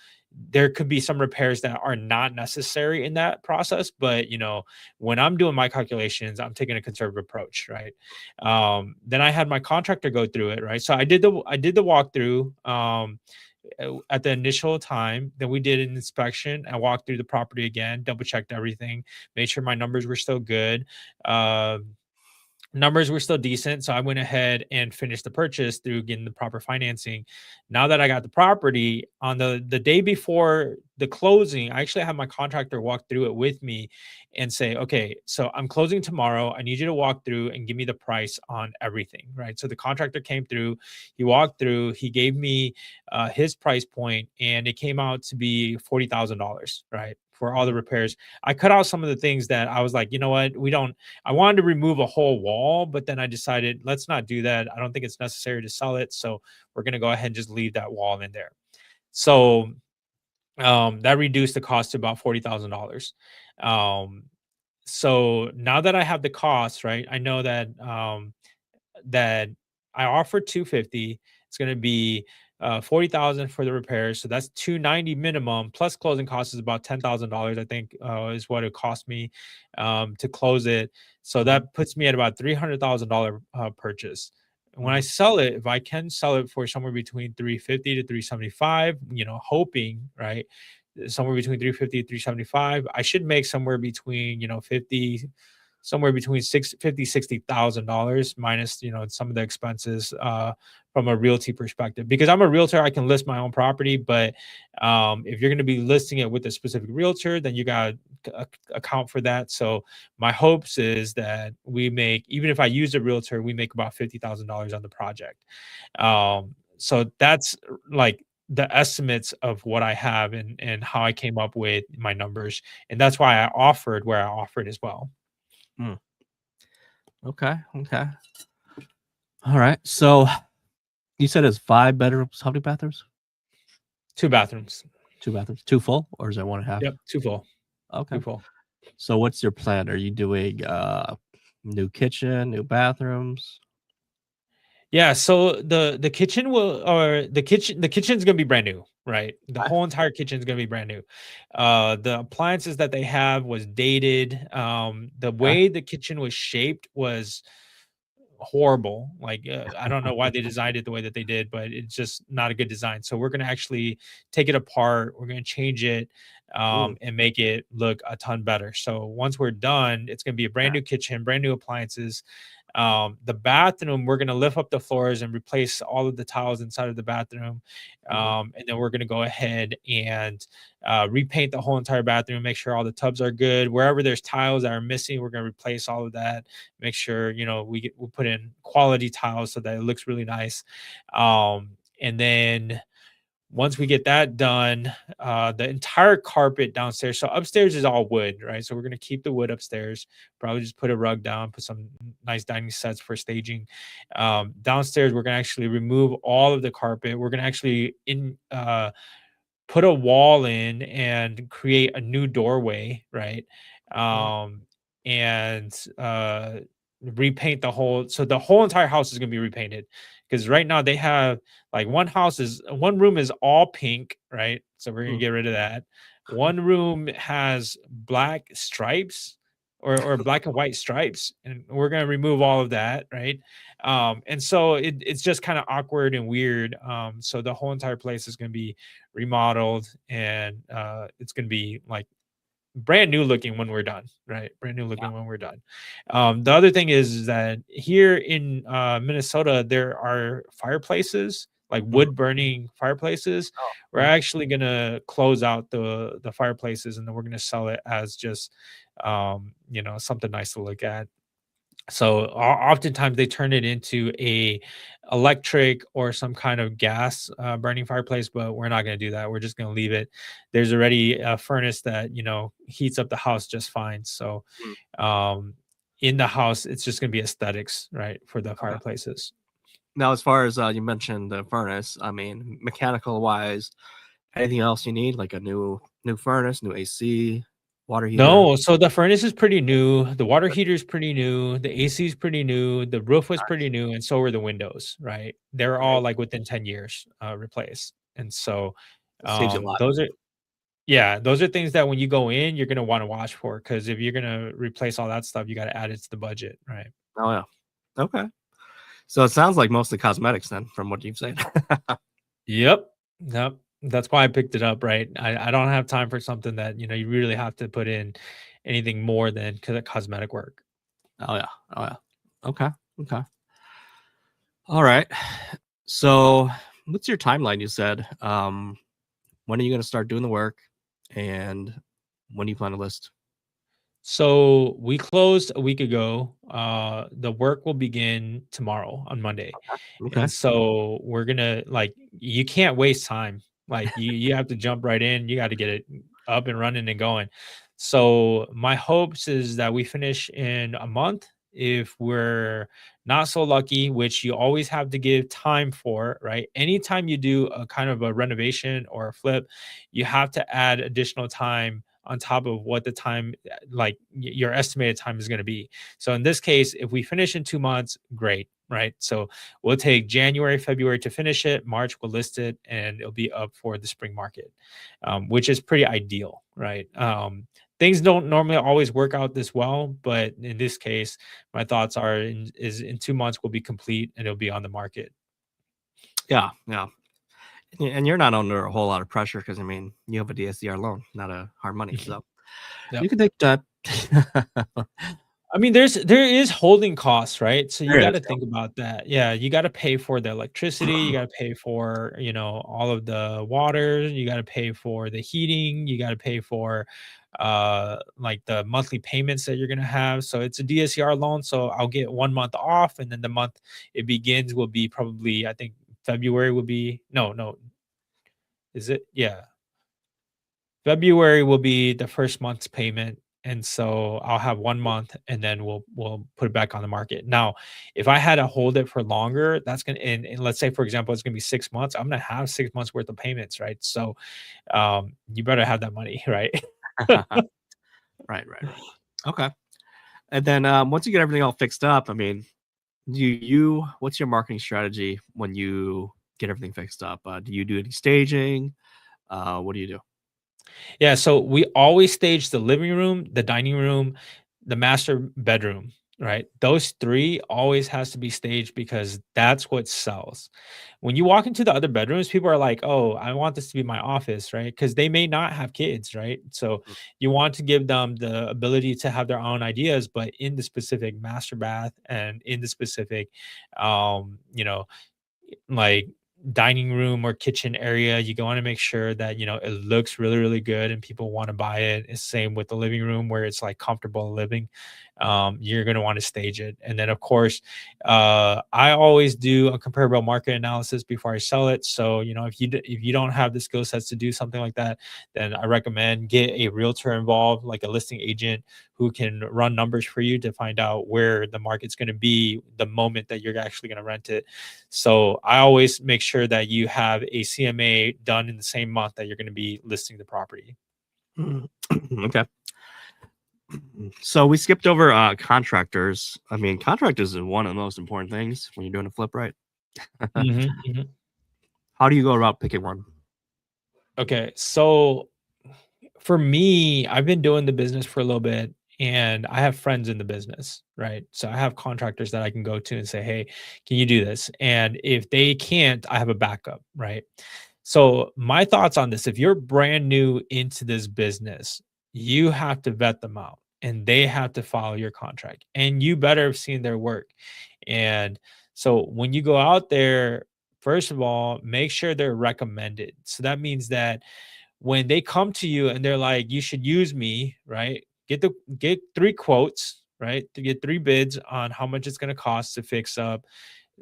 there could be some repairs that are not necessary in that process, but when I'm doing my calculations, I'm taking a conservative approach, right? Then I had my contractor go through it, right? So I did the walkthrough. At the initial time. Then we did an inspection. I walked through the property again, double checked everything, made sure my numbers were still good. Numbers were still decent, so I went ahead and finished the purchase through getting the proper financing. Now that I got the property, on the day before the closing, I actually had my contractor walk through it with me and say, okay, so I'm closing tomorrow. I need you to walk through and give me the price on everything, right? So the contractor came through, he walked through, he gave me his price point, and it came out to be $40,000, right, for all the repairs. I cut out some of the things that I was like, you know what, we don't. I wanted to remove a whole wall, but then I decided let's not do that. I don't think it's necessary to sell it, so we're going to go ahead and just leave that wall in there. So that reduced the cost to about $40,000. Um, so now that I have the cost, right, I know that I offered 250. It's going to be 40,000 for the repairs, so that's 290 minimum plus closing costs is about $10,000. I think is what it cost me to close it. So Mhm, that puts me at about $300,000 purchase. When I mhm. sell it, if I can sell it for somewhere between 350 to 375, hoping right somewhere between 350 375. I should make somewhere between, 50, somewhere between $60,000 minus, some of the expenses from a realty perspective. Because I'm a realtor, I can list my own property, but if you're going to be listing it with a specific realtor, then you got to account for that. So my hopes is that we make, even if I use a realtor, we make about $50,000 on the project. So that's like the estimates of what I have and how I came up with my numbers. And that's why I offered where I offered as well. Hmm. Okay. Okay. All right. So you said it's 5 bedrooms. How many bathrooms? 2 bathrooms. 2 bathrooms. 2 full, or is it 1.5? Yep, 2 full. Okay. 2 full. So what's your plan? Are you doing new kitchen, new bathrooms? Yeah, so the kitchen will or the kitchen's gonna be brand new, right? The Okay. whole entire kitchen's gonna be brand new. The appliances that they have was dated. The Okay. way the kitchen was shaped was horrible. Like, I don't know why they designed it the way that they did, but it's just not a good design. So we're gonna actually take it apart. We're gonna change it, Mm, and make it look a ton better. So once we're done, it's gonna be a brand yeah. new kitchen, brand new appliances. The bathroom, we're gonna lift up the floors and replace all of the tiles inside of the bathroom, Mhm. and then we're gonna go ahead and repaint the whole entire bathroom, make sure all the tubs are good. Wherever there's tiles that are missing, we're gonna replace all of that. Make sure we put in quality tiles so that it looks really nice. And then once we get that done, the entire carpet downstairs. So upstairs is all wood, right? So we're gonna keep the wood upstairs. Probably just put a rug down, put some nice dining sets for staging. Downstairs, we're gonna actually remove all of the carpet. We're gonna actually put a wall in and create a new doorway, right? Mhm. Um, and repaint the whole. So the whole entire house is gonna be repainted because right now they have like one room is all pink, right? So we're gonna Mm. get rid of that. One room has black stripes or black and white stripes, and we're gonna remove all of that, right? And so it's just kind of awkward and weird. So the whole entire place is gonna be remodeled and it's going to be like brand new looking when we're done, right? Brand new Yeah. looking when we're done. The other thing is that here in Minnesota there are fireplaces, like Mhm. wood burning fireplaces. Oh, We're okay. actually going to close out the fireplaces and then we're going to sell it as just something nice to look at. So oftentimes they turn it into a electric or some kind of gas burning fireplace, but we're not going to do that. We're just going to leave it. There's already a furnace that heats up the house just fine. So Mm, um, in the house, it's just going to be aesthetics, right, for the okay. fireplaces. Now, as far as you mentioned the furnace, I mean, mechanical wise, anything else you need, like a new furnace, new AC, water heater? No, so the furnace is pretty new, the water heater is pretty new, the AC is pretty new, the roof was pretty Nice. new, and so were the windows, right? They're all Great. like within 10 years replaced. And so It saves you a lot. those are yeah, those are things that when you go in, you're gonna want to watch for because if you're gonna replace all that stuff, you got to add it to the budget, right? Oh yeah. Okay. So it sounds like mostly cosmetics then, from what you've said. Yep. Yep. That's why I picked it up, right? I don't have time for something that, you really have to put in anything more than cosmetic work. Oh yeah. Oh yeah. Okay. Okay. All right. So what's your timeline? You said, when are you going to start doing the work, and when do you plan to list? So we closed a week ago. The work will begin tomorrow on Monday. Okay. And so we're gonna like you can't waste time. Like you have to jump right in. You got to get it up and running and going. So my hopes is that we finish in a month. If we're not so lucky, which you always have to give time for, right? Anytime you do a kind of a renovation or a flip, you have to add additional time on top of what the time your estimated time is going to be. So in this case, if we finish in 2 months, great, right? So we'll take January, February to finish it. March we'll list it, and it'll be up for the spring market, which is pretty ideal, right? Things don't normally always work out this well, but in this case, my thoughts are in 2 months we'll be complete and it'll be on the market. Yeah. Yeah. And you're not under a whole lot of pressure because I mean you have a DSCR loan, not a hard money, Mhm. so you Yep. can take that. I mean, there is holding costs, right? So you There it got is. to think about that. Yeah, you got to pay for the electricity, you got to pay for, all of the water, you got to pay for the heating, you got to pay for like the monthly payments that you're going to have. So it's a DSCR loan, so I'll get 1 month off, and then the month it begins will be probably, I think February will be, no, is it? Yeah. February will be the first month's payment, and so I'll have 1 month, and then we'll put it back on the market. Now, if I had to hold it for longer, that's gonna and let's say, for example, it's gonna be 6 months, I'm gonna have 6 months worth of payments, right? So, you better have that money, right? Right, right, right. Okay. And then once you get everything all fixed up, I mean, what's your marketing strategy when you get everything fixed up? Do you do any staging? What do you do? Yeah, so we always stage the living room, the dining room, the master bedroom, right? Those 3 always has to be staged because that's what sells. When you walk into the other bedrooms, people are like, "Oh, I want this to be my office," right? Because they may not have kids, right? So Mm. you want to give them the ability to have their own ideas, but in the specific master bath and in the specific, like dining room or kitchen area, you want to make sure that it looks really, really good and people want to buy it. It's same with the living room where it's like comfortable living. You're going to want to stage it, and then of course, I always do a comparable market analysis before I sell it. So if you don't have the skill sets to do something like that, then I recommend get a realtor involved, like a listing agent, who can run numbers for you to find out where the market's going to be the moment that you're actually going to rent it. So I always make sure that you have a CMA done in the same month that you're going to be listing the property. Mm. Okay. So we skipped over contractors. I mean, contractors is one of the most important things when you're doing a flip, right? Mhm, mhm. How do you go about picking one? Okay, so for me, I've been doing the business for a little bit and I have friends in the business, right? So I have contractors that I can go to and say, "Hey, can you do this?" And if they can't, I have a backup, right? So my thoughts on this, if you're brand new into this business, you have to vet them out and they have to follow your contract and you better have seen their work. And so when you go out there, first of all, make sure they're recommended. So that means that when they come to you and they're like, "You should use me," right? Get 3 quotes, right? To get 3 bids on how much it's gonna cost to fix up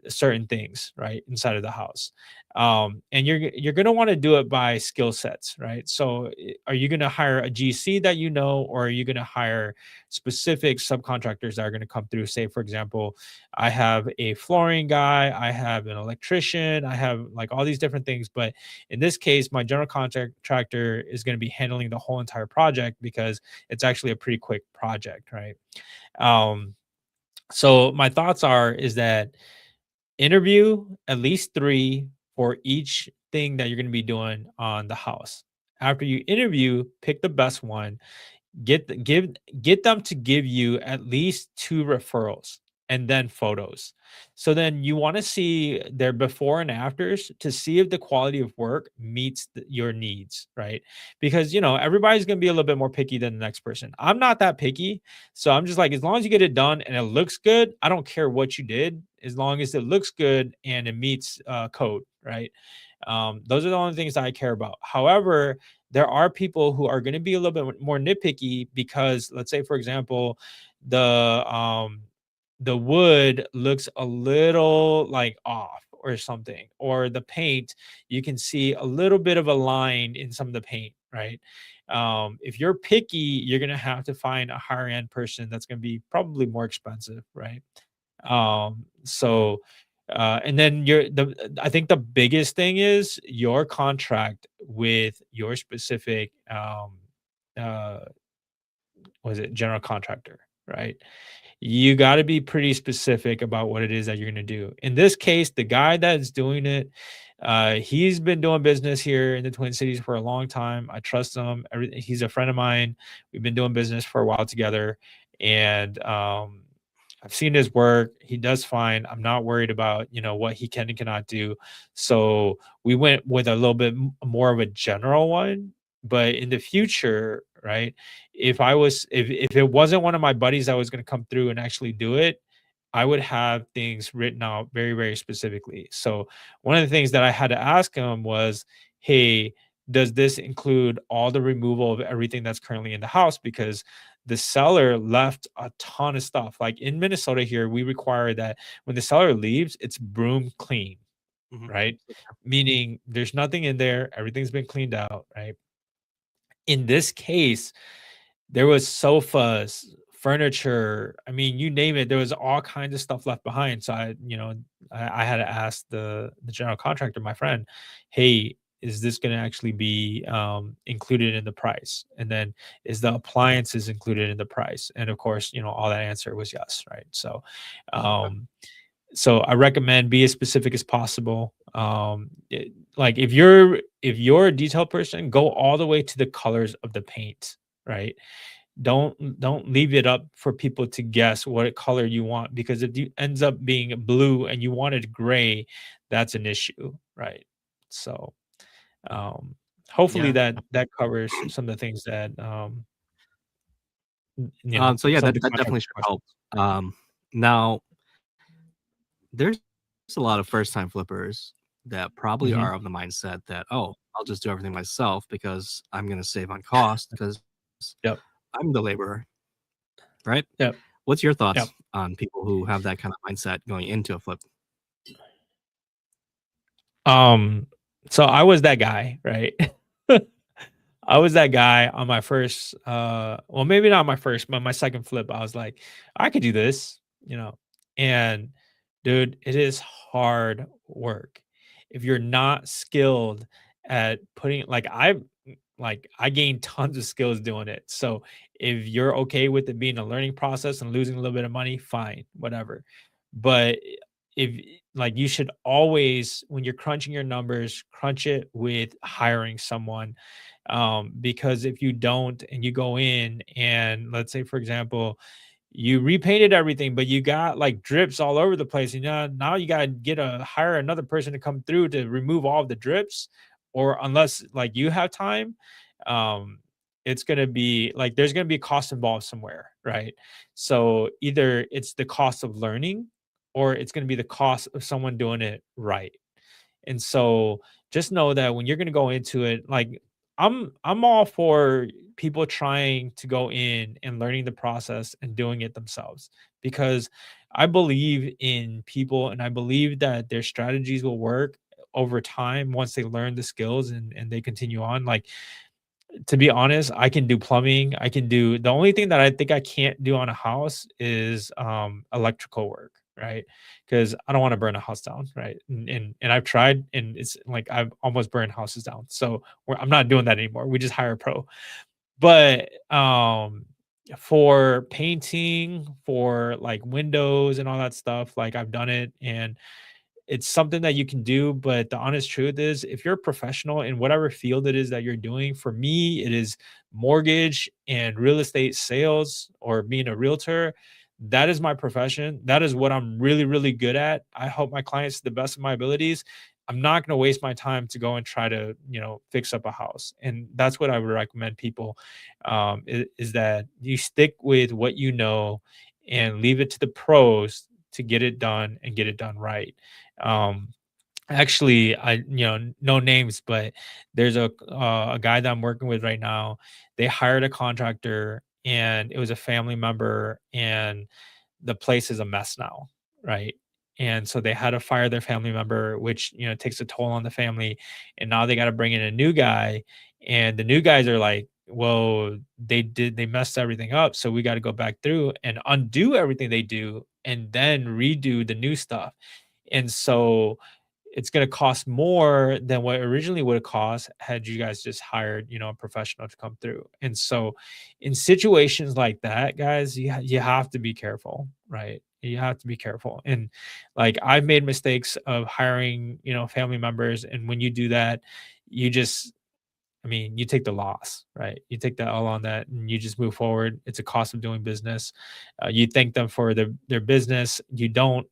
certain things, right, inside of the house. And you're gonna want to do it by skill sets, right? So, are you gonna hire a GC that you know, or are you gonna hire specific subcontractors that are gonna come through? Say, for example, I have a flooring guy, I have an electrician, I have like all these different things, but in this case, my general contractor is gonna be handling the whole entire project because it's actually a pretty quick project, right? Um, so my thoughts are is that interview at least 3 for each thing that you're gonna be doing on the house. After you interview, pick the best one, get them to give you at least 2 referrals and then photos. So then you wanna see their before and afters to see if the quality of work meets your needs, right? Because, everybody's gonna be a little bit more picky than the next person. I'm not that picky, so I'm just like, as long as you get it done and it looks good, I don't care what you did, as long as it looks good and it meets, code, right? Those are the only things that I care about. However, there are people who are going to be a little bit more nitpicky because, let's say, for example, the um, the wood looks a little like off or something, or the paint, you can see a little bit of a line in some of the paint, right? If you're picky, you're going to have to find a higher end person that's going to be probably more expensive, right? So, and then I think the biggest thing is your contract with your specific, uh, was it general contractor, right? You got to be pretty specific about what it is that you're going to do. In this case, the guy that's doing it, he's been doing business here in the Twin Cities for a long time. I trust him. He's a friend of mine. We've been doing business for a while together, and I've seen his work. He does fine. I'm not worried about, what he can and cannot do. So we went with a little bit more of a general one. But in the future, right? If it wasn't one of my buddies that was going to come through and actually do it, I would have things written out very, very specifically. So one of the things that I had to ask him was, hey, does this include all the removal of everything that's currently in the house? Because the seller left a ton of stuff. Like in Minnesota here, we require that when the seller leaves, it's broom clean, Mhm. right? Meaning there's nothing in there, everything's been cleaned out, right? In this case, there was sofas, furniture, I mean, you name it, there was all kinds of stuff left behind. So I had to ask the general contractor, my friend, "Hey, is this gonna actually be, included in the price? And then is the appliances included in the price?" And of course, all that answer was yes, right? Okay. Um, so I recommend be as specific as possible. Like if you're a detail person, go all the way to the colors of the paint, right? Don't leave it up for people to guess what color you want, because if it ends up being blue and you wanted gray, that's an issue, right? So um hopefully Yeah. that covers some of the things that So yeah, some of that the that contract definitely should questions. help. Now there's a lot of first time flippers that probably Hmm. are of the mindset that, oh, I'll just do everything myself because I'm going to save on cost because Yep. I'm the laborer, right? Yep. What's your Yep. thoughts on people who have that kind of mindset going into a flip? Um, so I was that guy, right? I was that guy on my first, well, maybe not my first, but my second flip. I was like, I could do this, and dude, it is hard work. If you're not skilled at putting, I gained tons of skills doing it. So if you're okay with it being a learning process and losing a little bit of money, fine, whatever. But if you should always, when you're crunching your numbers, crunch it with hiring someone, because if you don't and you go in and let's say for example you repainted everything but you got like drips all over the place, and now you got to hire another person to come through to remove all of the drips, or unless like you have time, um it's going to be like there's going to be a cost involved somewhere, right? So either it's the cost of learning or it's going to be the cost of someone doing it right. And so just know that when you're going to go into it, like I'm all for people trying to go in and learning the process and doing it themselves, because I believe in people and I believe that their strategies will work over time once they learn the skills and they continue on. Like, to be honest, I can do plumbing. I can do the only thing that I think I can't do on a house is electrical work, right? Because I don't want to burn a house down, right? And I've tried, and it's like I've almost burned houses down. So I'm not doing that anymore. We just hire a pro. But for painting, for like windows and all that stuff, like I've done it, and it's something that you can do. But the honest truth is, if you're a professional in whatever field it is that you're doing, for me it is mortgage and real estate sales, or being a realtor. That is my profession. That is what I'm really, really good at. I help my clients to the best of my abilities. I'm not going to waste my time to go and try to fix up a house. And that's what I would recommend people, is that you stick with what you know and leave it to the pros to get it done and get it done right. um, Actually, no names, but there's a guy that I'm working with right now. They hired a contractor, and it was a family member, and the place is a mess now, right? And so they had to fire their family member, which takes a toll on the family. And now they got to bring in a new guy, and the new guys are like, "Well, they messed everything up, so we got to go back through and undo everything they do, and then redo the new stuff." And so it's going to cost more than what originally would have cost had you guys just hired, a professional to come through. And so in situations like that, guys, you have to be careful, right? You have to be careful. And like I've made mistakes of hiring, family members. And when you do that, you just I mean, you take the loss, right? You take the L on that and you just move forward. It's a cost of doing business. You thank them for their business. You don't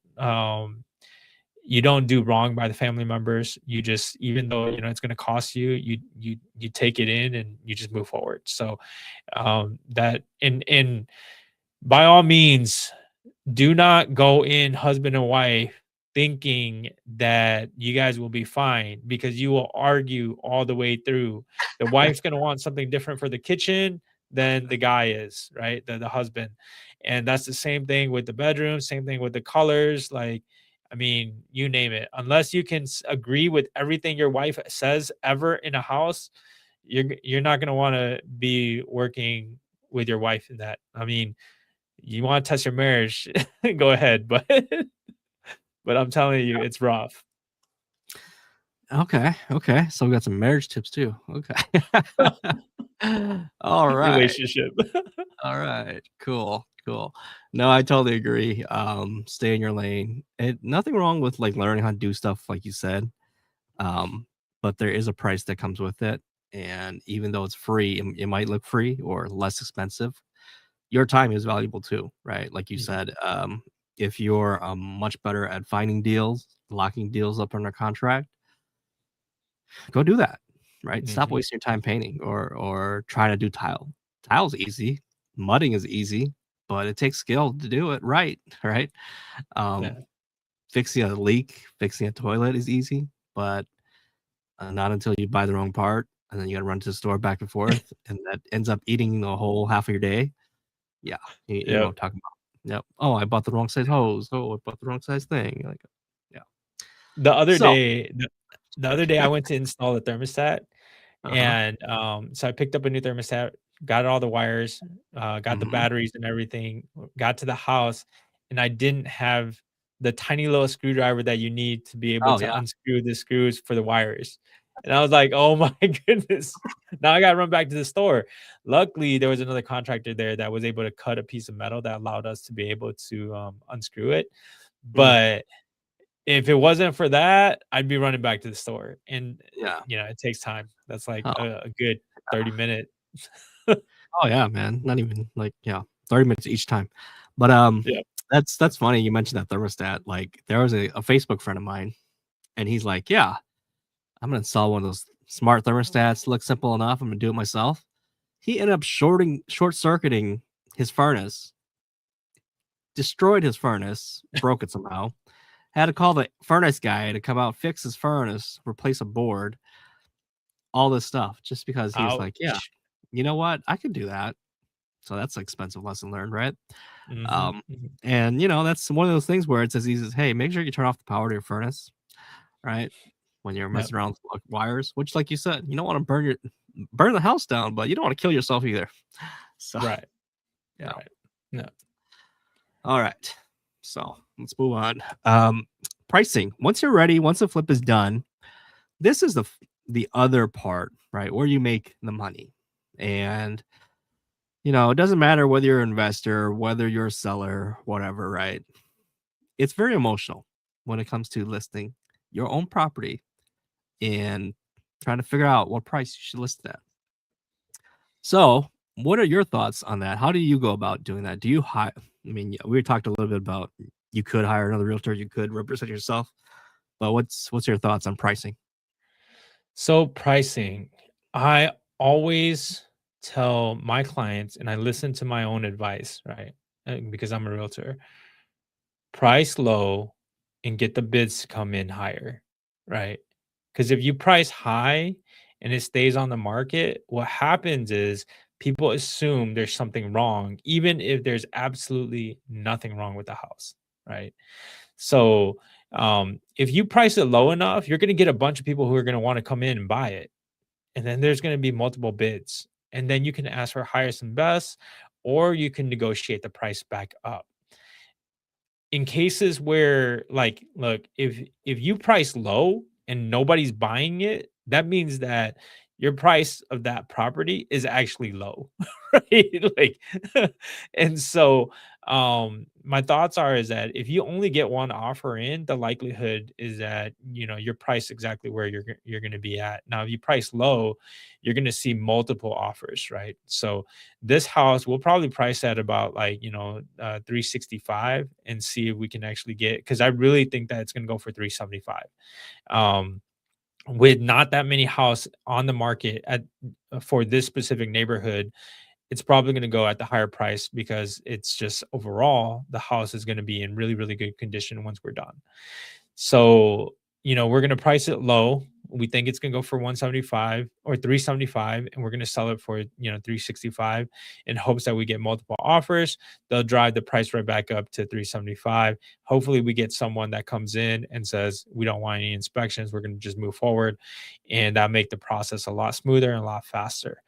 do wrong by the family members. You just, even though it's going to cost you, you take it in and you just move forward. So that and by all means, do not go in husband and wife thinking that you guys will be fine, because you will argue all the way through. The wife's going to want something different for the kitchen than the guy is, right? The husband. And that's the same thing with the bedroom, same thing with the colors. Like, I mean, you name it. Unless you can agree with everything your wife says ever in a house, you're not going to want to be working with your wife in that. I mean, you want to test your marriage, go ahead, but but I'm telling you, it's rough. Okay. So we got some marriage tips too. Okay. All right. Relationship. All right. Cool. No, I totally agree. Stay in your lane. Nothing wrong with like learning how to do stuff like you said. But there is a price that comes with it. And even though it's free, it might look free or less expensive. Your time is valuable too, right? Like you Mhm. said, if you're much better at finding deals, locking deals up under contract, go do that, right? Stop Mhm. wasting your time painting or trying to do tile. Tile's easy, mudding is easy, but it takes skill to do it right, right? Um, Yeah. fixing a leak, fixing a toilet is easy, but not until you buy the wrong part, and then you got to run to the store back and forth, and that ends up eating the whole half of your day. Yeah, you know what Yep. I'm talking about. Yep. Oh, I bought the wrong size hose. Oh, I bought the wrong size thing. Like, yeah. The other So, day the other day I went to install a thermostat, uh-huh. and, so I picked up a new thermostat, got all the wires, got the Mhm. batteries and everything, got to the house, and I didn't have the tiny little screwdriver that you need to be able Oh, to yeah. unscrew the screws for the wires. And I was like, "Oh my goodness." Now I gotta run back to the store. Luckily, there was another contractor there that was able to cut a piece of metal that allowed us to be able to, unscrew it. Mm, But if it wasn't for that, I'd be running back to the store, and, yeah. it takes time. That's like Oh, a good 30-minute. oh, yeah, man. Not even like, yeah, 30 minutes each time. But, Yeah. that's funny you mentioned that thermostat. Like, there was a Facebook friend of mine, and he's like, "Yeah, I'm gonna install one of those smart thermostats. Looks simple enough. I'm gonna do it myself." He ended up short-circuiting his furnace, destroyed his furnace, broke it somehow, had to call the furnace guy to come out, fix his furnace, replace a board, all this stuff, just because he was like, "Yeah, Ouch. you know what? I could do that." So that's an expensive lesson learned, right? Mhm, Um, mhm. and that's one of those things where it's as easy as, "Hey, make sure you turn off the power to your furnace," right? When you're Yep. messing around with like, wires, which, like you said, you don't want to burn the house down, but you don't want to kill yourself either. So Right, yeah. right. No. All right. So let's move on. Pricing. Once you're ready, once the flip is done, this is the other part, right? Where you make the money. And it doesn't matter whether you're an investor, whether you're a seller, whatever, right? It's very emotional when it comes to listing your own property and trying to figure out what price you should list it at. So, what are your thoughts on that? How do you go about doing that? Do you hire? I mean, yeah, we talked a little bit about you could hire another realtor, you could represent yourself, but what's your thoughts on pricing? So pricing, I always tell my clients, and I listen to my own advice, right? Because I'm a realtor. Price low and get the bids to come in higher, right? Because if you price high and it stays on the market, what happens is people assume there's something wrong, even if there's absolutely nothing wrong with the house, right? So, if you price it low enough, you're going to get a bunch of people who are going to want to come in and buy it. And then there's going to be multiple bids. And then you can ask for highest and best, or you can negotiate the price back up. In cases where, like, look, if you price low and nobody's buying it, that means that your price of that property is actually low, right? Like, and so My thoughts are is that if you only get one offer in, the likelihood is that, you're priced exactly where you're going to be at. Now, if you price low, you're going to see multiple offers, right? So this house will probably price at about like, 365 and see if we can actually get, because I really think that it's going to go for 375. Um, with not that many house on the market for this specific neighborhood, it's probably going to go at the higher price because it's just overall the house is going to be in really, really good condition once we're done. So, we're going to price it low. We think it's going to go for 175 or 375, and we're going to sell it for, 365 in hopes that we get multiple offers. They'll drive the price right back up to 375. Hopefully, we get someone that comes in and says, we don't want any inspections. We're going to just move forward. And that make the process a lot smoother and a lot faster.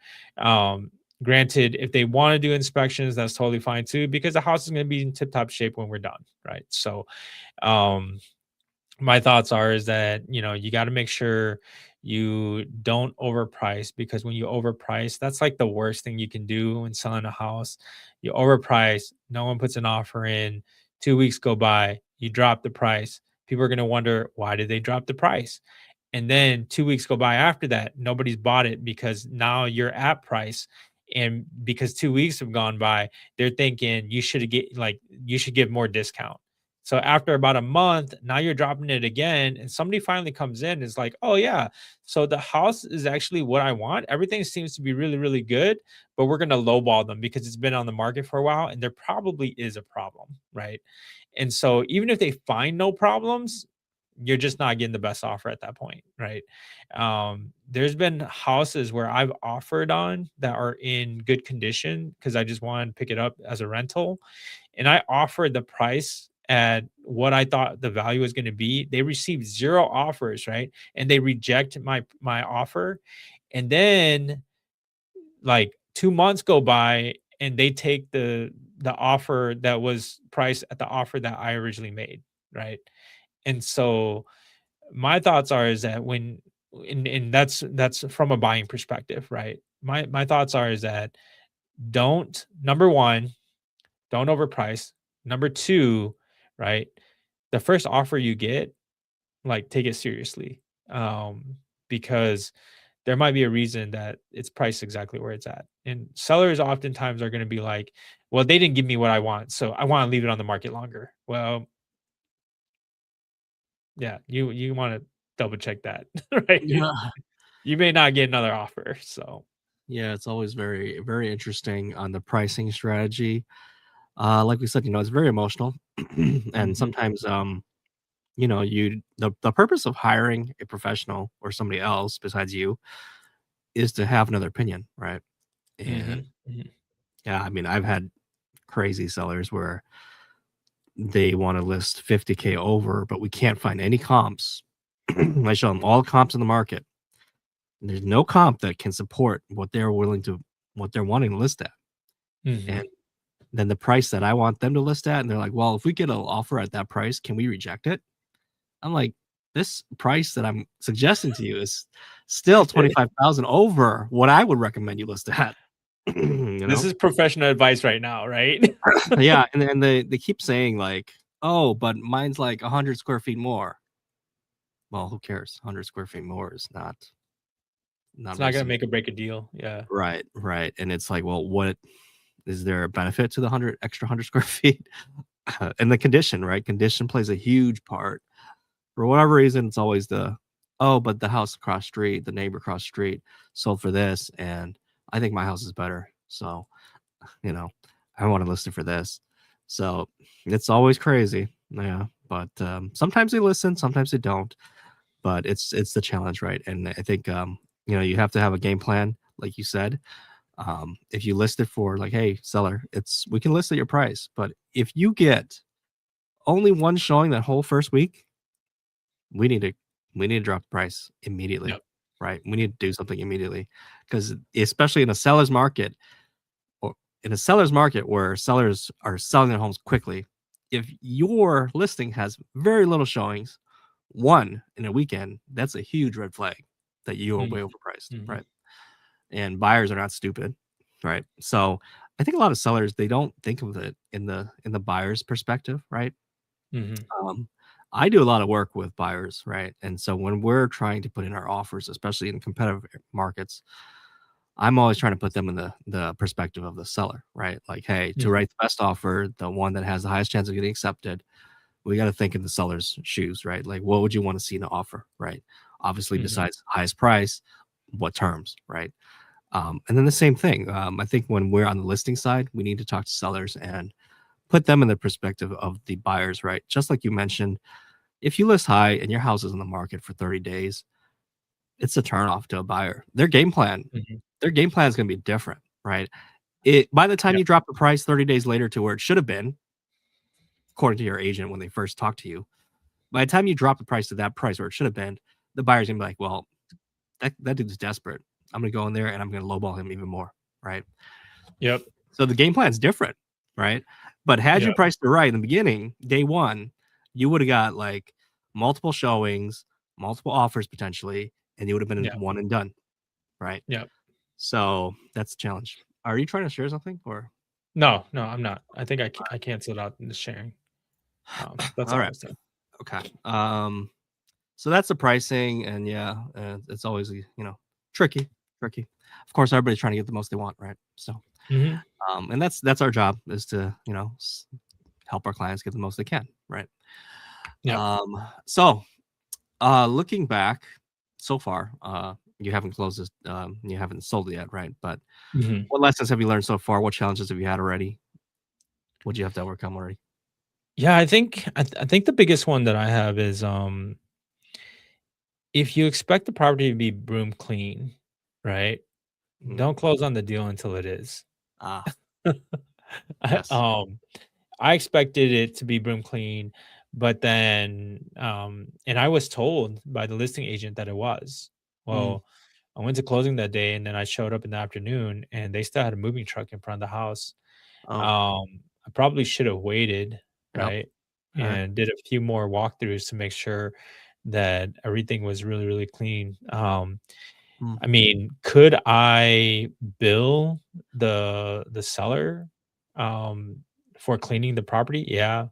Granted, if they want to do inspections, that's totally fine too, because the house is going to be in tip top shape when we're done. Right. So, um, my thoughts are is that you got to make sure you don't overprice, because when you overprice, that's like the worst thing you can do when selling a house. You overprice, no one puts an offer in, 2 weeks go by, you drop the price. People are going to wonder, why did they drop the price? And then 2 weeks go by after that, nobody's bought it because now you're at price. And because 2 weeks have gone by, they're thinking you should give more discount. So after about a month, now you're dropping it again, and somebody finally comes in and is like, "Oh yeah, so the house is actually what I want. Everything seems to be really, really good, but we're gonna lowball them because it's been on the market for a while, and there probably is a problem, right?" And so even if they find no problems, you're just not getting the best offer at that point, right? There's been houses where I've offered on that are in good condition because I just wanted to pick it up as a rental, and I offered the price at what I thought the value was going to be. They received zero offers, right? And they reject my offer. And then like 2 months go by and they take the offer that was priced at the offer that I originally made, right? And so my thoughts are is that and that's from a buying perspective, right? My thoughts are is that don't number one, don't overprice. Number two, right? The first offer you get, like take it seriously. Because there might be a reason that it's priced exactly where it's at. And sellers oftentimes are going to be like, well, they didn't give me what I want, so I want to leave it on the market longer. Well, yeah, you want to double check that, right? Yeah. You may not get another offer. So, Yeah, it's always very, very interesting on the pricing strategy. Like we said, it's very emotional. And mhm, sometimes the purpose of hiring a professional or somebody else besides you is to have another opinion, right? And mhm, mhm, yeah, I mean, I've had crazy sellers where they want to list 50K over, but we can't find any comps. I show them all the comps in the market. And there's no comp that can support what they're wanting to list at. And mhm. then the price that I want them to list at, and they're like, well, if we get an offer at that price, can we reject it? I'm like, this price that I'm suggesting to you is still 25,000 over what I would recommend you list at. you This know? is professional advice right now, right? Yeah, and then they keep saying like, "Oh, but mine's like 100 square feet more." Well, who cares? 100 square feet more is not It's not really gonna some. make or break a deal. Yeah. Right, right, and it's like, well, what is there a benefit to the 100 square feet? And the condition, right? Condition plays a huge part. For whatever reason, it's always "Oh, but the house across street, the neighbor across street sold for this, and I think my house is better, so, you know, I wanna list it for this." So, it's always crazy, yeah, but, sometimes they listen, sometimes they don't, but it's the challenge, right? And I think, you have to have a game plan, like you said. If you list it for like, "Hey, seller, we can list at your price," but if you get only one showing that whole first week, we need to drop the price immediately, Yep. right? We need to do something immediately because especially in a seller's market or in a seller's market where sellers are selling their homes quickly, if your listing has very little showings, one in a weekend, that's a huge red flag that you are Mhm, way overpriced, mhm. right? And buyers are not stupid, right? So I think a lot of sellers, they don't think of it in the buyer's perspective, right? Mhm. Um, I do a lot of work with buyers, right? And so when we're trying to put in our offers, especially in competitive markets, I'm always trying to put them in the perspective of the seller, right? Like, hey, to Mhm. write the best offer, the one that has the highest chance of getting accepted, we got to think in the seller's shoes, right? Like, what would you want to see in an offer, right? Obviously, Mhm. besides highest price, what terms, right? And then the same thing. I think when we're on the listing side, we need to talk to sellers and put them in the perspective of the buyers, right? Just like you mentioned, if you list high and your house is on the market for 30 days, it's a turnoff to a buyer. Mhm. Their game plan is going to be different, right? It by the time Yeah. you drop the price 30 days later to where it should have been, according to your agent when they first talked to you, by the time you drop the price to that price where it should have been, the buyer's gonna be like, well, that dude's desperate. I'm gonna go in there and I'm gonna lowball him even more, right? Yep. So the game plan's different, right? But had you Yep. priced it right in the beginning, day one, you would have got like multiple showings, multiple offers potentially, and you would have been Yeah. one and done, right? Yep. So that's a challenge. Are you trying to share something or? No, no, I'm not. I think I canceled out the sharing. That's All all I right. was saying. Okay. So that's the pricing, and yeah, it's always tricky, tricky. Of course, everybody's trying to get the most they want, right? So, Mhm. and that's our job is to help our clients get the most they can, right? Yep. So looking back so far, you haven't closed this, you haven't sold it yet, right? But Mhm. what lessons have you learned so far? What challenges have you had already? What do you have to overcome already? Yeah, I think the biggest one that I have is, if you expect the property to be broom clean, right? Mm. Don't close on the deal until it is. Ah, I, yes. I expected it to be broom clean, but then, and I was told by the listing agent that it was. Mm. Well, I went to closing that day, and then I showed up in the afternoon, and they still had a moving truck in front of the house. Oh, I probably should have waited, yep. right, All right. and did a few more walkthroughs to make sure that everything was really, really clean. Mm. I mean, could I bill the seller, um, for cleaning the property? Yeah,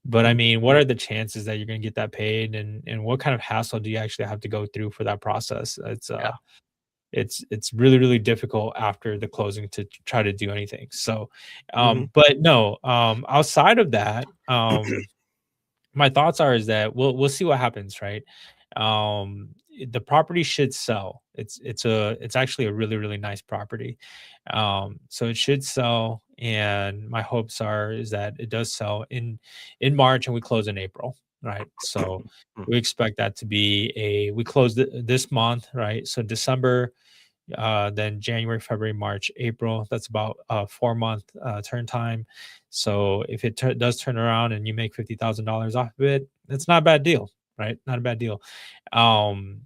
but I Mm. mean, what are the chances that you're gonna get that paid, and what kind of hassle do you actually have to go through for that process? Yeah. It's really, really difficult after the closing to try to do anything. So, Hmm. but no, outside of that, my thoughts are is that we'll see what happens, right? The property should sell. It's actually a really, really nice property. So it should sell, and my hopes are is that it does sell in March and we close in April, right? So Mm. we expect that to be a we close this month, right? So December, then January, February, March, April. That's about a 4 month turn time. So if it does turn around and you make $50,000 off of it, it's not a bad deal, right? Not a bad deal. Um,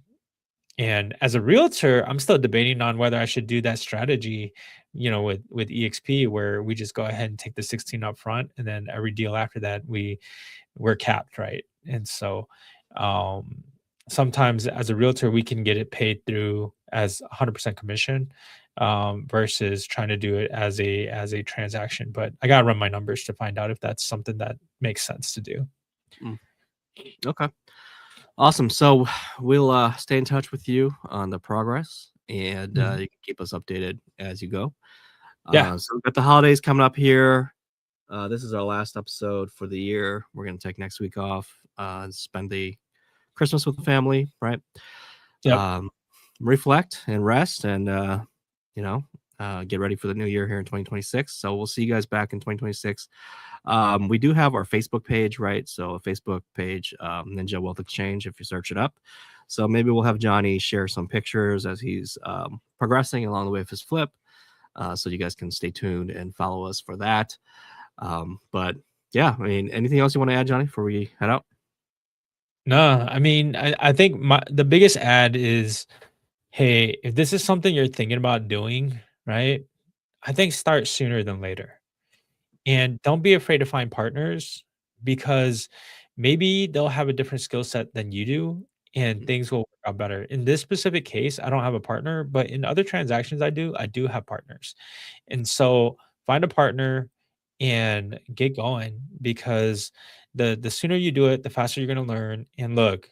and as a realtor, I'm still debating on whether I should do that strategy, with EXP, where we just go ahead and take the 16 up front, and then every deal after that we're capped, right? And so, um, sometimes as a realtor, we can get it paid through as 100% commission, versus trying to do it as a transaction. But I gotta run my numbers to find out if that's something that makes sense to do. Mm. Okay. Awesome. So we'll stay in touch with you on the progress, and Mhm. you can keep us updated as you go. Yeah. So we've got the holidays coming up here. This is our last episode for the year. We're going to take next week off and spend the Christmas with the family, right? Yep. Um, Reflect and rest, and you know, get ready for the new year here in 2026. So we'll see you guys back in 2026. We do have our Facebook page, right? So a Facebook page, Ninja Wealth Exchange, if you search it up. So maybe we'll have Johnny share some pictures as he's progressing along the way of his flip. So you guys can stay tuned and follow us for that. But yeah, I mean, anything else you want to add, Johnny, before we head out? No, I mean, I think the biggest ad is, hey, if this is something you're thinking about doing, right? I think start sooner than later. And don't be afraid to find partners, because maybe they'll have a different skill set than you do, and things will work out better. In this specific case, I don't have a partner, but in other transactions I do have partners. And so find a partner and get going, because the sooner you do it, the faster you're going to learn. And look,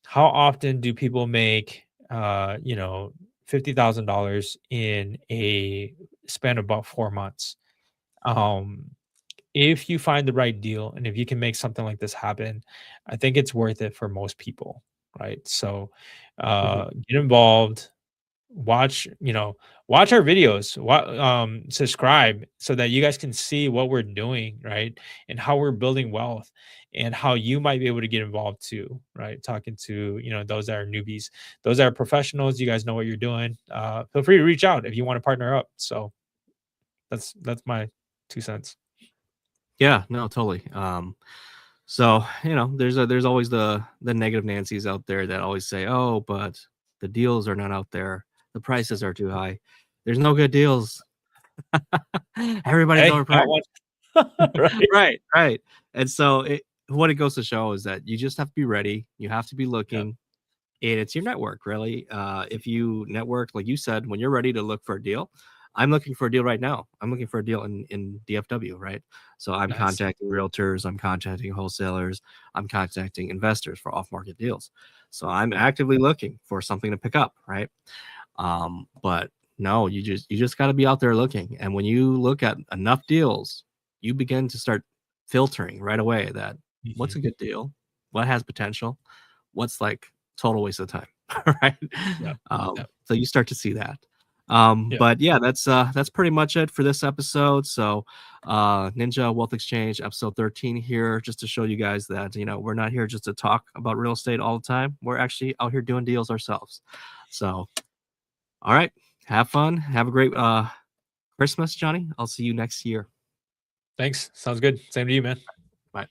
how often do people make $50,000 in a span of about 4 months? Um, if you find the right deal and if you can make something like this happen, I think it's worth it for most people, right? So Mhm. get involved, watch, watch our videos, subscribe so that you guys can see what we're doing, right? And how we're building wealth, and how you might be able to get involved too, right? Talking to, those that are newbies, those that are professionals, you guys know what you're doing. Feel free to reach out if you want to partner up. So that's my 2 cents. Yeah, no, totally. So there's always the negative Nancy's out there that always say, "Oh, but the deals are not out there. The prices are too high. There's no good deals. Everybody's Hey, got overpriced." one. Right. Right, right. And so what it goes to show is that you just have to be ready. You have to be Yep. looking, and it's your network, really. If you network, like you said, when you're ready to look for a deal, I'm looking for a deal right now. I'm looking for a deal in DFW, right? So I'm Nice. contacting realtors, I'm contacting wholesalers, I'm contacting investors for off-market deals. So I'm Yeah. actively looking for something to pick up, right? But no, you just got to be out there looking. And when you look at enough deals, you begin to start filtering right away that what's a Mhm. good deal, what has potential, what's like total waste of time, right? Yep. Yep. So you start to see that. Yep. But yeah, that's pretty much it for this episode. So Ninja Wealth Exchange episode 13 here, just to show you guys that we're not here just to talk about real estate all the time. We're actually out here doing deals ourselves. So all right. Have fun. Have a great Christmas, Johnny. I'll see you next year. Thanks. Sounds good. Same to you, man. Bye.